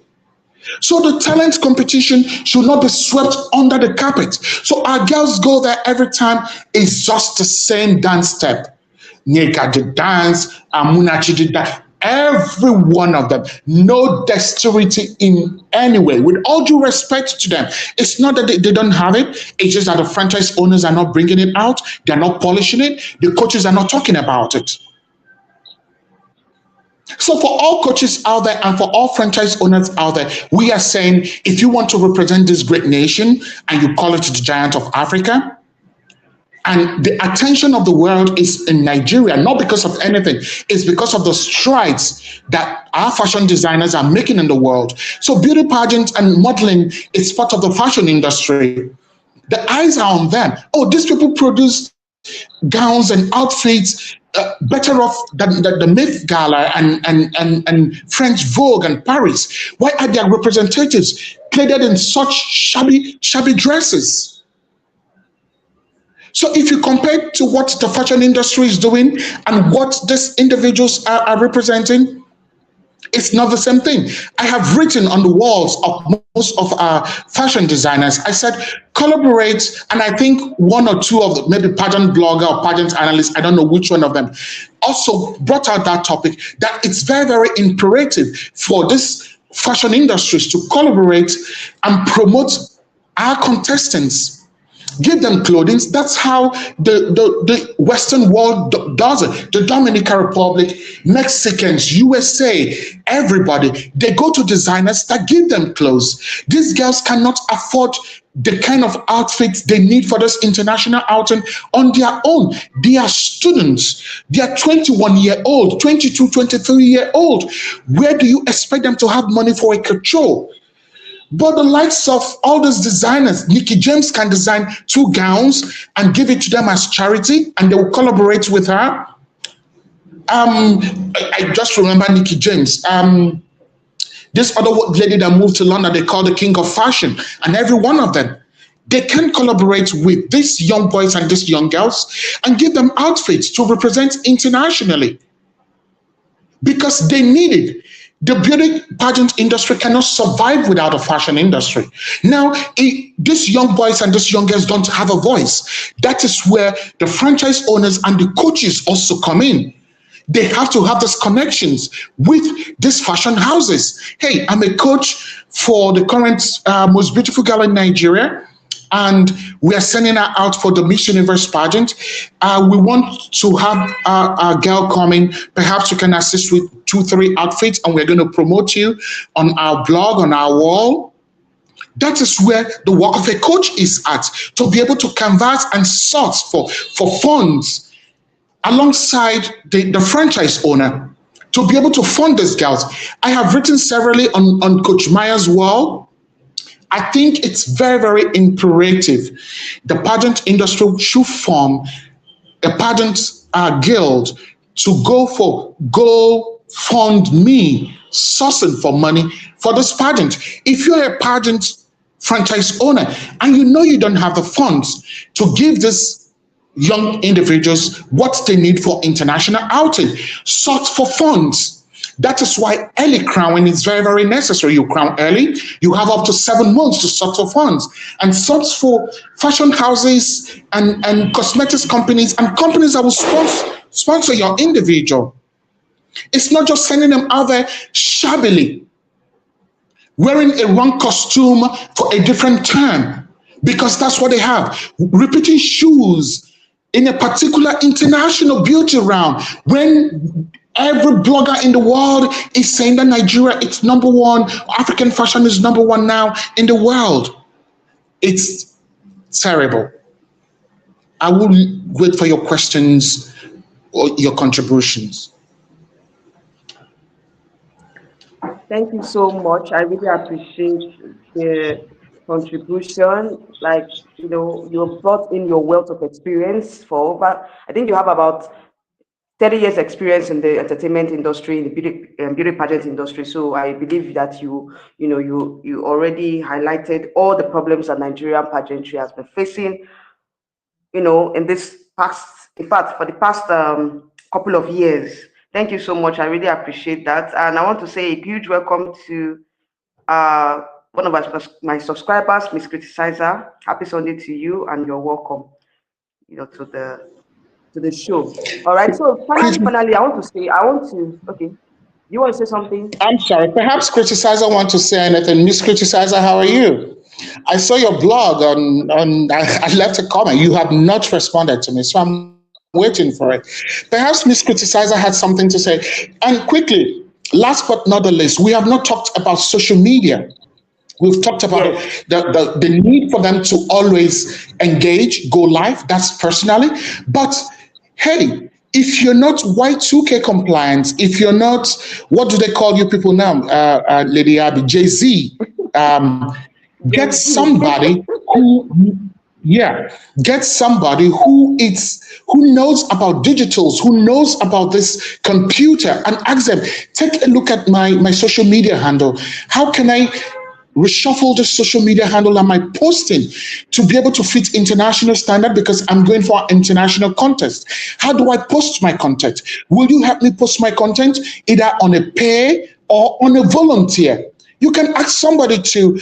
So the talent competition should not be swept under the carpet. So our girls go there every time. It's just the same dance step. Nika did dance, Amunachi did that. Every one of them, no dexterity in any way. With all due respect to them, it's not that they don't have it. It's just that the franchise owners are not bringing it out. They're not polishing it. The coaches are not talking about it. So for all coaches out there and for all franchise owners out there, we are saying, if you want to represent this great nation and you call it the giant of Africa, and the attention of the world is in Nigeria, not because of anything, it's because of the strides that our fashion designers are making in the world. So beauty pageants and modeling is part of the fashion industry. The eyes are on them. Oh, these people produce gowns and outfits better off than the Myth Gala and French Vogue and Paris. Why are their representatives clad in such shabby dresses? So if you compare to what the fashion industry is doing and what these individuals are representing, it's not the same thing. I have written on the walls of most of our fashion designers, I said, collaborate. And I think one or two of the, maybe pageant blogger or pageant analyst, I don't know which one of them, also brought out that topic, that it's very, very imperative for this fashion industries to collaborate and promote our contestants. Give them clothing. That's how the Western world does it. The Dominican Republic, Mexicans, USA, everybody, they go to designers that give them clothes. These girls cannot afford the kind of outfits they need for this international outing on their own. They are students. They are 21-year-old, 22, 23-year-old. Where do you expect them to have money for a couture? But the likes of all those designers, Nikki James can design 2 gowns and give it to them as charity, and they will collaborate with her. I just remember Nikki James. This other lady that moved to London, they call the King of Fashion, and every one of them, they can collaborate with these young boys and these young girls and give them outfits to represent internationally because they need it. The beauty pageant industry cannot survive without a fashion industry. Now, these young boys and these young girls don't have a voice. That is where the franchise owners and the coaches also come in. They have to have these connections with these fashion houses. Hey, I'm a coach for the current most beautiful girl in Nigeria, and we are sending her out for the Miss Universe pageant. We want to have a girl coming. Perhaps you can assist with 2-3 outfits, and we're going to promote you on our blog, on our wall. That is where the work of a coach is at, to be able to canvas and source for funds alongside the franchise owner, to be able to fund these girls. I have written severally on Coach Maya's wall. I think it's very, very imperative. The pageant industry should form a pageant guild to go fund me, sourcing for money for this pageant. If you're a pageant franchise owner and you know you don't have the funds to give this young individuals what they need for international outing, sort for funds. That is why early crowning is very, very necessary. You crown early, you have up to 7 months to settle funds. And such for fashion houses and cosmetics companies and companies that will sponsor your individual. It's not just sending them out there shabbily, wearing a wrong costume for a different time, because that's what they have. Repeating shoes in a particular international beauty round when every blogger in the world is saying that Nigeria is number one, African fashion is number one now in the world. It's terrible. I will wait for your questions or your contributions. Thank you so much. I really appreciate the contribution. Like, you brought in your wealth of experience for over, I think you have about 30 years experience in the entertainment industry, in the beauty pageant industry. So I believe that you already highlighted all the problems that Nigerian pageantry has been facing, in this past, in fact, for the past couple of years. Thank you so much. I really appreciate that. And I want to say a huge welcome to one of my subscribers, Miss Criticizer. Happy Sunday to you, and you're welcome, to the show. All right. So finally, okay. You want to say something? I'm sorry. Perhaps Criticizer want to say anything. Miss Criticizer, how are you? I saw your blog on I left a comment. You have not responded to me, so I'm waiting for it. Perhaps Miss Criticizer had something to say. And quickly, last but not the least, we have not talked about social media. We've talked about the need for them to always engage, go live. That's personally. But hey, if you're not Y2K compliant, if you're not, what do they call you people now, Lady Abby, Jay-Z, get somebody who knows about digitals, who knows about this computer, and ask them, take a look at my social media handle. How can I reshuffle the social media handle and my posting to be able to fit international standard, because I'm going for an international contest? How do I post my content? Will you help me post my content either on a pay or on a volunteer? You can ask somebody to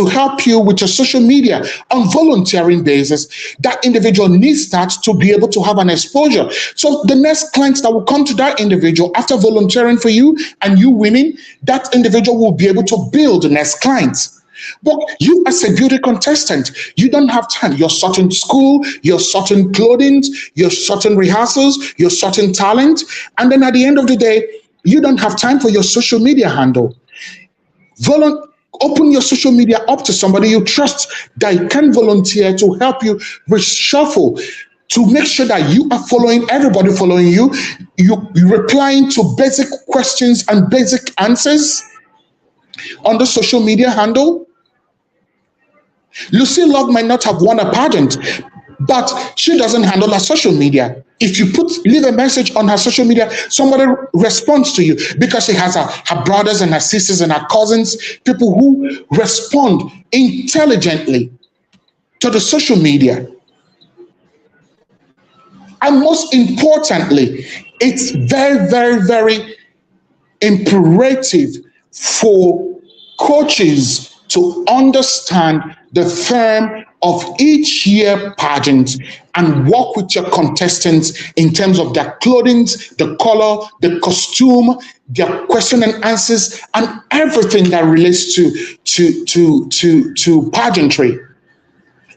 help you with your social media on volunteering basis. That individual needs that to be able to have an exposure. So the next clients that will come to that individual after volunteering for you and you winning, that individual will be able to build the next clients. But you as a beauty contestant, you don't have time. You're sorting school, you're sorting clothing, you're sorting rehearsals, you're sorting talent. And then at the end of the day, you don't have time for your social media handle. Open your social media up to somebody you trust that can volunteer to help you reshuffle, to make sure that you are following everybody following you. You're replying to basic questions and basic answers on the social media handle. Lucy Love might not have won a pageant, but she doesn't handle her social media. If you leave a message on her social media, somebody responds to you, because she has her brothers and her sisters and her cousins, people who respond intelligently to the social media. And most importantly, it's very, very, very imperative for coaches to understand the theme of each year pageant and work with your contestants in terms of their clothing, the color, the costume, their question and answers, and everything that relates to pageantry.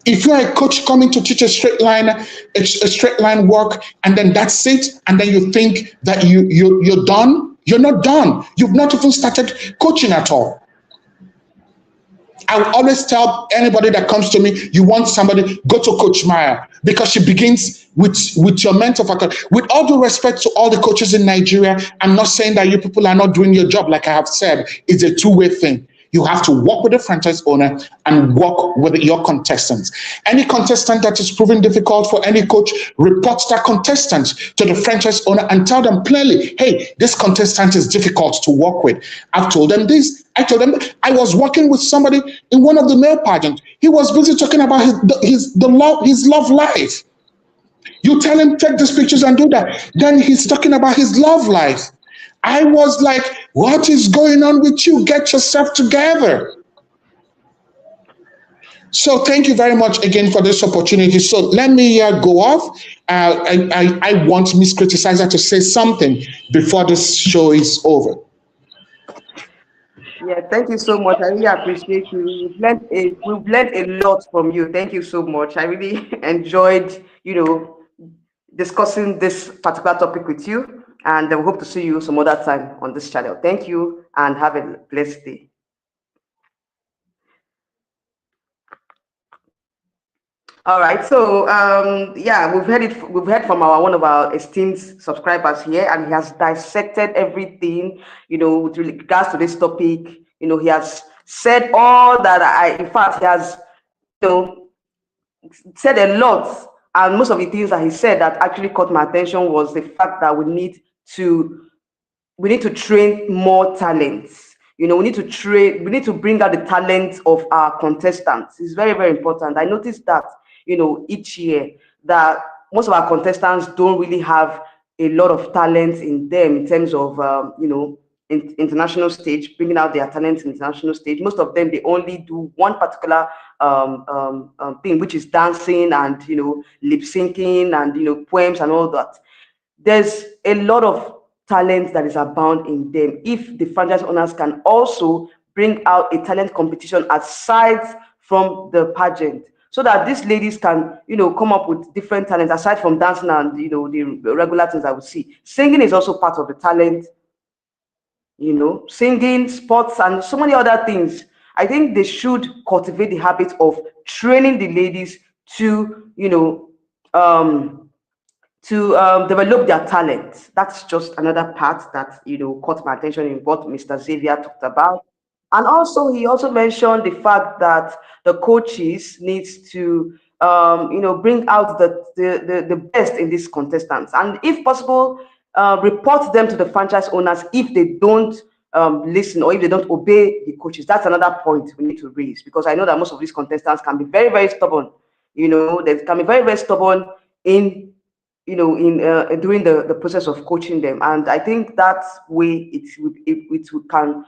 If you're a coach coming to teach a straight line work, and then that's it, and then you think that you're done, you're not done. You've not even started coaching at all. I will always tell anybody that comes to me, you want somebody, go to Coach Maya, because she begins with your mentor faculty. With all due respect to all the coaches in Nigeria, I'm not saying that you people are not doing your job. Like I have said, it's a two-way thing. You have to work with the franchise owner and work with your contestants. Any contestant that is proving difficult for any coach, reports that contestant to the franchise owner and tell them plainly, hey, this contestant is difficult to work with. I've told them this. I told them I was working with somebody in one of the male pageants. He was busy talking about his love life. You tell him, take these pictures and do that. Then he's talking about his love life. I was like, what is going on with you? Get yourself together. So thank you very much again for this opportunity. So let me go off. I want Miss Criticizer to say something before this show is over. Yeah, thank you so much. I really appreciate you. We've learned a lot from you. Thank you so much. I really enjoyed, discussing this particular topic with you, and I hope to see you some other time on this channel. Thank you, and have a blessed day. All right. So, yeah, we've heard it. We've heard from our one of our esteemed subscribers here, and he has dissected everything, with regards to this topic. He has said all that in fact, he has, you know, said a lot. And most of the things that he said that actually caught my attention was the fact that to we need to train more talents. We need to bring out the talents of our contestants. It's very, very important. I noticed that, each year that most of our contestants don't really have a lot of talent in them in terms of, international stage, bringing out their talents in international stage. Most of them, they only do one particular thing, which is dancing and, lip syncing and, poems and all that. There's a lot of talent that is abound in them. If the franchise owners can also bring out a talent competition aside from the pageant, so that these ladies can, come up with different talents aside from dancing and, the regular things I would see. Singing is also part of the talent, singing, sports, and so many other things. I think they should cultivate the habit of training the ladies to, um, develop their talent. That's just another part that caught my attention in what Mr. Xavier talked about. And also, he also mentioned the fact that the coaches needs to bring out the best in these contestants, and if possible, report them to the franchise owners if they don't listen or if they don't obey the coaches. That's another point we need to raise, because I know that most of these contestants can be very, very stubborn. They can be very, very stubborn in in during the process of coaching them. And I think that way it can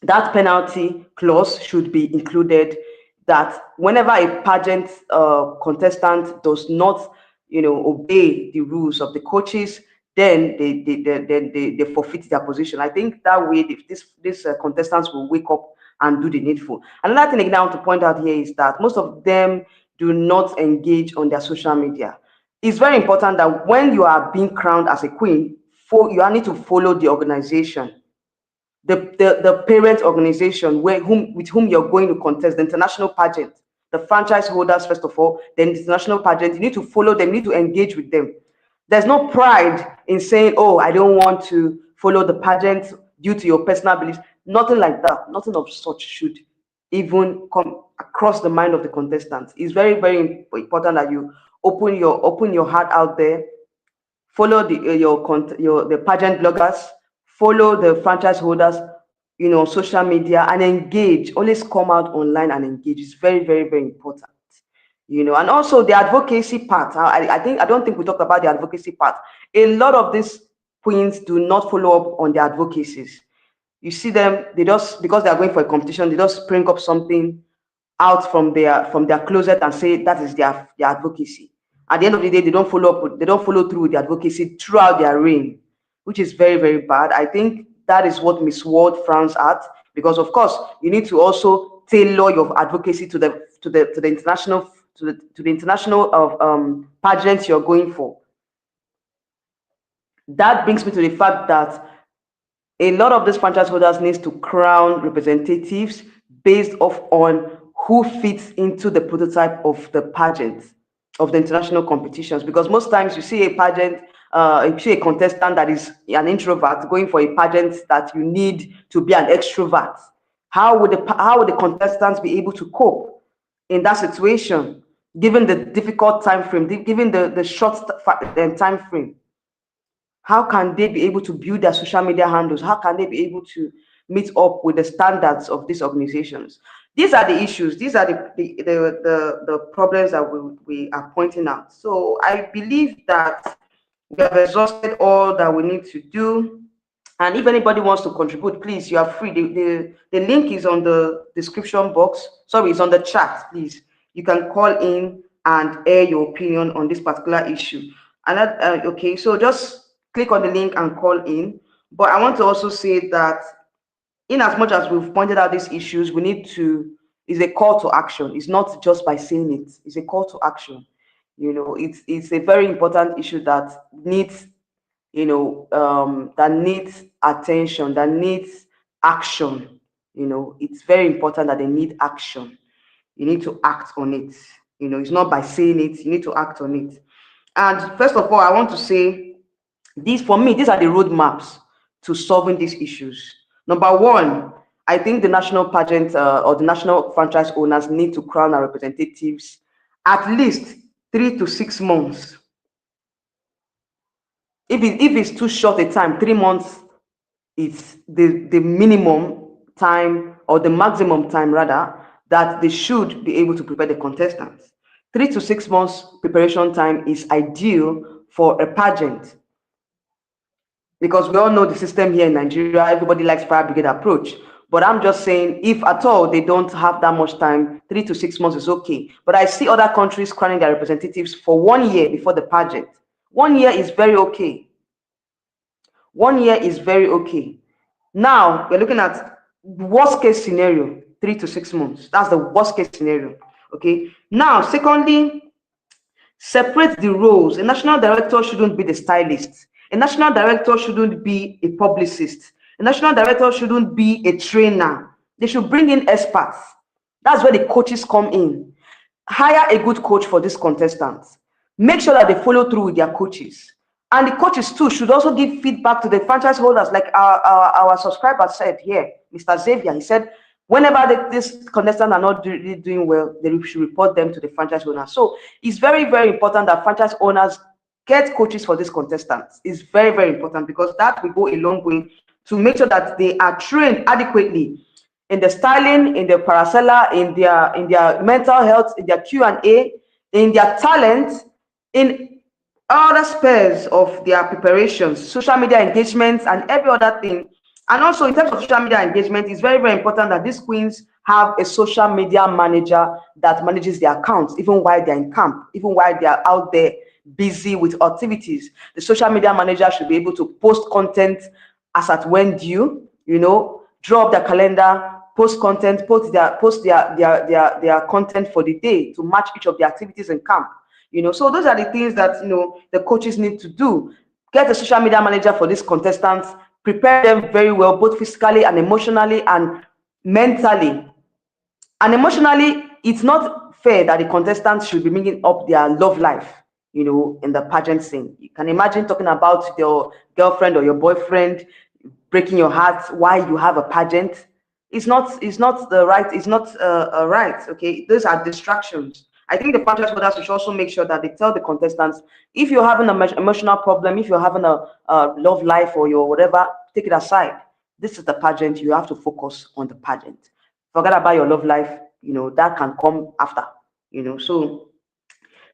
that penalty clause should be included, that whenever a pageant contestant does not obey the rules of the coaches, then they forfeit their position. I think that way these contestants will wake up and do the needful. Another thing again I want to point out here is that most of them do not engage on their social media. It's very important that when you are being crowned as a queen, you need to follow the organization, the parent organization with whom you're going to contest, the international pageant, the franchise holders, first of all, then the international pageant. You need to follow them, you need to engage with them. There's no pride in saying, oh, I don't want to follow the pageant due to your personal beliefs. Nothing like that. Nothing of such should even come across the mind of the contestants. It's very, very important that you open your heart out there. Follow the pageant bloggers, follow the franchise holders, social media, and engage. Always come out online and engage. It's very, very, very important. And also the advocacy part. I don't think we talked about the advocacy part. A lot of these queens do not follow up on their advocacies. You see them, they just, because they are going for a competition, they just spring up something out from their closet and say that is their advocacy. At the end of the day, they don't follow through with the advocacy throughout their reign, which is very, very bad. I think that is what Miss World frowns at, because of course you need to also tailor your advocacy to the international of pageants you're going for. That brings me to the fact that a lot of these franchise holders needs to crown representatives based off on who fits into the prototype of the pageant, of the international competitions. Because most times you see a pageant, you see a contestant that is an introvert going for a pageant that you need to be an extrovert. How would the contestants be able to cope in that situation, given the difficult time frame, given the short time frame? How can they be able to build their social media handles? How can they be able to meet up with the standards of these organizations? These are the issues. These are the problems that we are pointing out. So I believe that we have exhausted all that we need to do. And if anybody wants to contribute, please, you are free. The link is on the description box. Sorry, it's on the chat, please. You can call in and air your opinion on this particular issue. And that, okay, so just click on the link and call in. But I want to also say that in as much as we've pointed out these issues, we need to, is a call to action. It's not just by saying it, it's a call to action. It's a very important issue that needs, that needs attention, that needs action. It's very important that they need action. You need to act on it. It's not by saying it, you need to act on it. And first of all, I want to say these, for me, these are the roadmaps to solving these issues. Number one, I think the national pageant or the national franchise owners need to crown our representatives at least 3 to 6 months. If it's too short a time, 3 months, it's the minimum time, or the maximum time rather, that they should be able to prepare the contestants. 3 to 6 months preparation time is ideal for a pageant, because we all know the system here in Nigeria. Everybody likes fire brigade approach. But I'm just saying, if at all they don't have that much time, 3 to 6 months is okay. But I see other countries crowning their representatives for 1 year before the pageant. 1 year is very okay. 1 year is very okay. Now we're looking at worst case scenario, 3 to 6 months. That's the worst case scenario. Okay. Now, secondly, separate the roles. A national director shouldn't be the stylist. A national director shouldn't be a publicist. A national director shouldn't be a trainer. They should bring in experts. That's where the coaches come in. Hire a good coach for these contestants. Make sure that they follow through with their coaches. And the coaches too should also give feedback to the franchise holders, like our subscriber said here, Mr. Xavier. He said, whenever these contestants are not really doing well, they should report them to the franchise owner. So it's very, very important that franchise owners get coaches for these contestants. It's very, very important, because that will go a long way to make sure that they are trained adequately in the styling, in their paracella, in their mental health, in their Q&A, in their talent, in other spheres of their preparations, social media engagements, and every other thing. And also, in terms of social media engagement, it's very, very important that these queens have a social media manager that manages their accounts, even while they're in camp, even while they're out there busy with activities. The social media manager should be able to post content as at when due, draw up their calendar, post content, post their content for the day to match each of the activities in camp. So those are the things that the coaches need to do. Get a social media manager for these contestants, prepare them very well, both physically and emotionally and mentally. And emotionally, it's not fair that the contestants should be bringing up their love life, in the pageant scene. You can imagine talking about your girlfriend or your boyfriend breaking your heart while you have a pageant. It's not the right, it's not right. Okay, those are distractions. I think the franchise holders should also make sure that they tell the contestants, if you're having an emotional problem, if you're having a love life or your whatever, take it aside. This is the pageant. You have to focus on the pageant. Forget about your love life. That can come after. So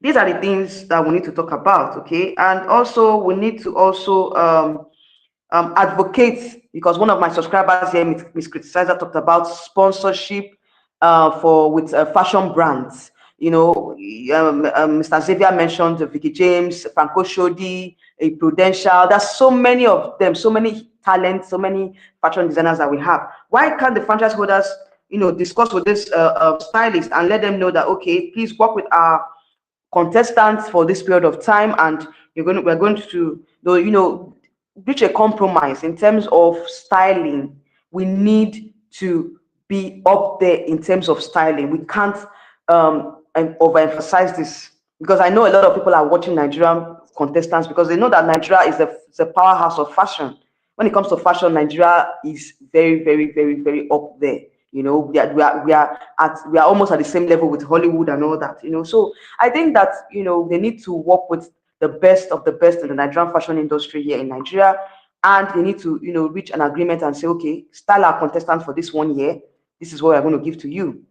these are the things that we need to talk about. Okay, and also we need to also advocate, because one of my subscribers here, Miss Criticizer, talked about sponsorship with fashion brands. Mr. Xavier mentioned Vicky James, Franco Shodi, Prudential. There's so many of them, so many talents, so many fashion designers that we have. Why can't the franchise holders, discuss with this stylist and let them know that, okay, please work with our contestants for this period of time, and we're going to reach a compromise in terms of styling. We need to be up there in terms of styling. We can't overemphasize this, because I know a lot of people are watching Nigerian contestants because they know that Nigeria is the powerhouse of fashion. When it comes to fashion, Nigeria is very, very, very, very up there. We are almost at the same level with Hollywood and all that. So I think that they need to work with the best of the best in the Nigerian fashion industry here in Nigeria, and they need to reach an agreement and say, okay, style our contestants for this 1 year. This is what we're going to give to you.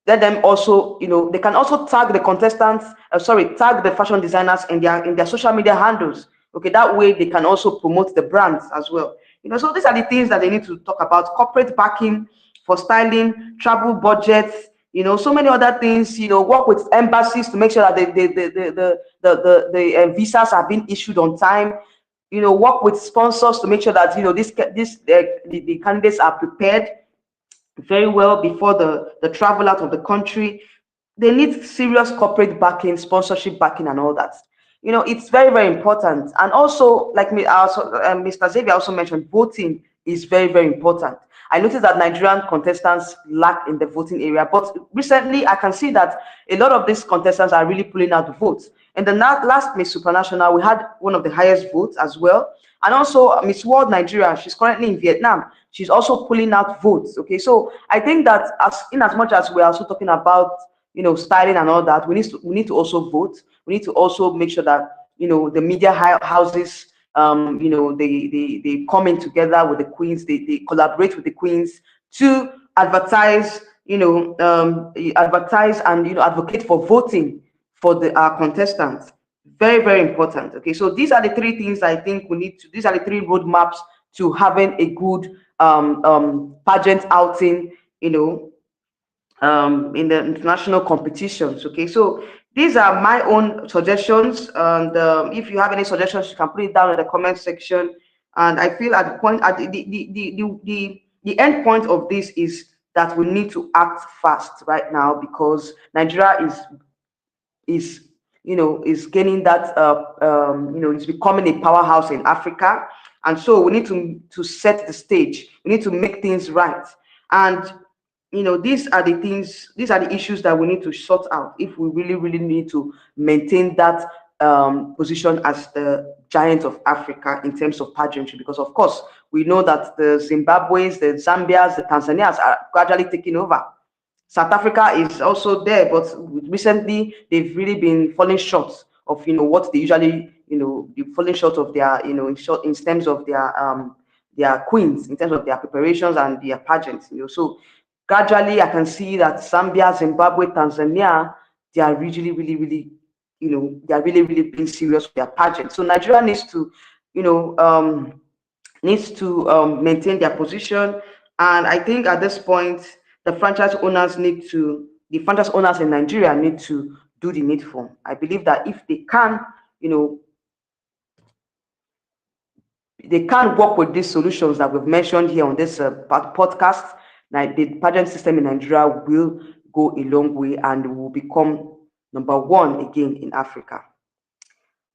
Let them also, they can also tag the contestants, tag the fashion designers in their social media handles. Okay, that way they can also promote the brands as well. So these are the things that they need to talk about: corporate backing for styling, travel budgets, so many other things. Work with embassies to make sure that the visas are being issued on time. Work with sponsors to make sure that the candidates are prepared very well before the travel out of the country. They need serious corporate backing, sponsorship backing, and all that. It's very, very important. And also, like me, also, Mr. Xavier also mentioned, voting is very, very important. I noticed that Nigerian contestants lack in the voting area, but recently I can see that a lot of these contestants are really pulling out the votes. In the last Miss Supranational, we had one of the highest votes as well. And also Miss World Nigeria, she's currently in Vietnam. She's also pulling out votes. Okay, so I think that as much as we're also talking about styling and all that, we need to also vote. We need to also make sure that the media houses, they come in together with the queens. They collaborate with the queens to advertise, advertise and advocate for voting for the contestants. Very, very important. Okay, so these are the three things I think we need to. These are the three roadmaps to having a good pageant outing. In the international competitions. Okay, so these are my own suggestions, and if you have any suggestions, you can put it down in the comment section. And I feel at the point, at the end point of this is that we need to act fast right now, because Nigeria is gaining that it's becoming a powerhouse in Africa. And so we need to set the stage. We need to make things right. And these are the issues that we need to sort out if we really, really need to maintain that position as the giant of Africa in terms of pageantry. Because of course we know that the Zimbabwe's, the Zambias, the Tanzanias are gradually taking over. South Africa is also there, but recently they've really been falling short of what they usually falling short of their in terms of their queens, in terms of their preparations and their pageants. So gradually I can see that Zambia, Zimbabwe, Tanzania, they are really, really, really they are really, really being serious with their pageant. So Nigeria you know um, needs to maintain their position. And I think at this point, the franchise owners in Nigeria need to do the needful. I believe that if you know, they can work with these solutions that we've mentioned here on this podcast, like the pageant system in Nigeria will go a long way and will become number one again in Africa.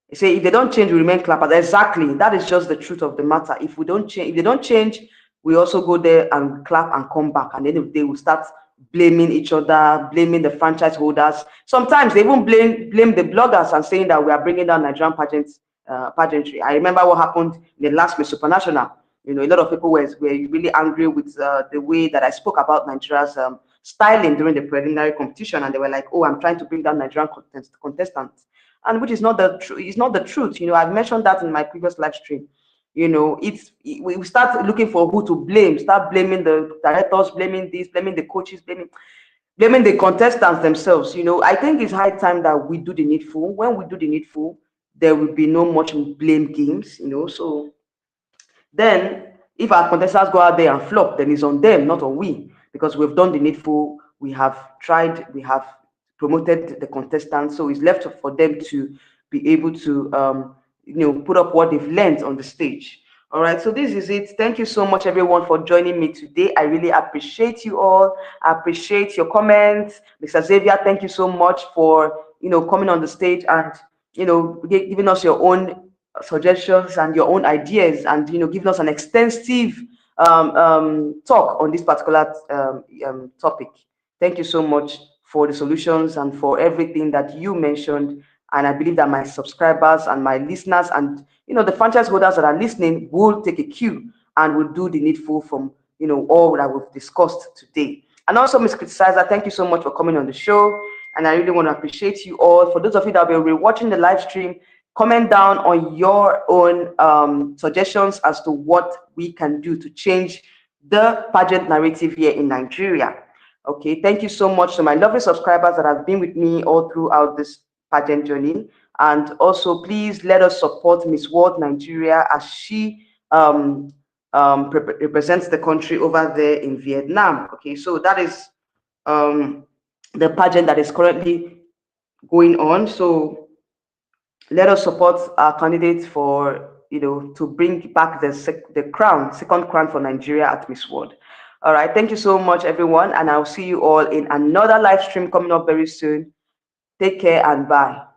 They say if they don't change, we remain clappers. Exactly. That is just the truth of the matter. If they don't change, we also go there and clap and come back. And then they will start blaming each other, blaming the franchise holders. Sometimes they even blame the bloggers and saying that we are bringing down Nigerian pageantry. I remember what happened in the last Miss Supranational. A lot of people were really angry with the way that I spoke about Nigeria's styling during the preliminary competition, and they were like, "Oh, I'm trying to bring down Nigerian contestants." And which is not the truth. It's not the truth. I've mentioned that in my previous live stream. We start looking for who to blame, start blaming the directors, blaming this, blaming the coaches, blaming the contestants themselves. I think it's high time that we do the needful. When we do the needful, there will be no much blame games. So then, if our contestants go out there and flop, then it's on them, not on we, because we've done the needful. We have tried, we have promoted the contestants, so it's left for them to be able to, put up what they've learned on the stage. All right, so this is it. Thank you so much, everyone, for joining me today. I really appreciate you all. I appreciate your comments. Mr. Xavier, thank you so much for coming on the stage and giving us your own suggestions and your own ideas, and giving us an extensive talk on this particular topic. Thank you so much for the solutions and for everything that you mentioned. And I believe that my subscribers and my listeners and the franchise holders that are listening will take a cue and will do the needful from all that we've discussed today. And also, Miss Criticizer, thank you so much for coming on the show. And I really want to appreciate you all. For those of you that will be watching the live stream, comment down on your own suggestions as to what we can do to change the pageant narrative here in Nigeria. Okay, thank you so much to my lovely subscribers that have been with me all throughout this pageant journey. And also, please let us support Miss World Nigeria as she represents the country over there in Vietnam. Okay, so that is um, the pageant that is currently going on. So let us support our candidates for, to bring back the crown, second crown for Nigeria at Miss World. All right, thank you so much, everyone, and I'll see you all in another live stream coming up very soon. Take care and bye.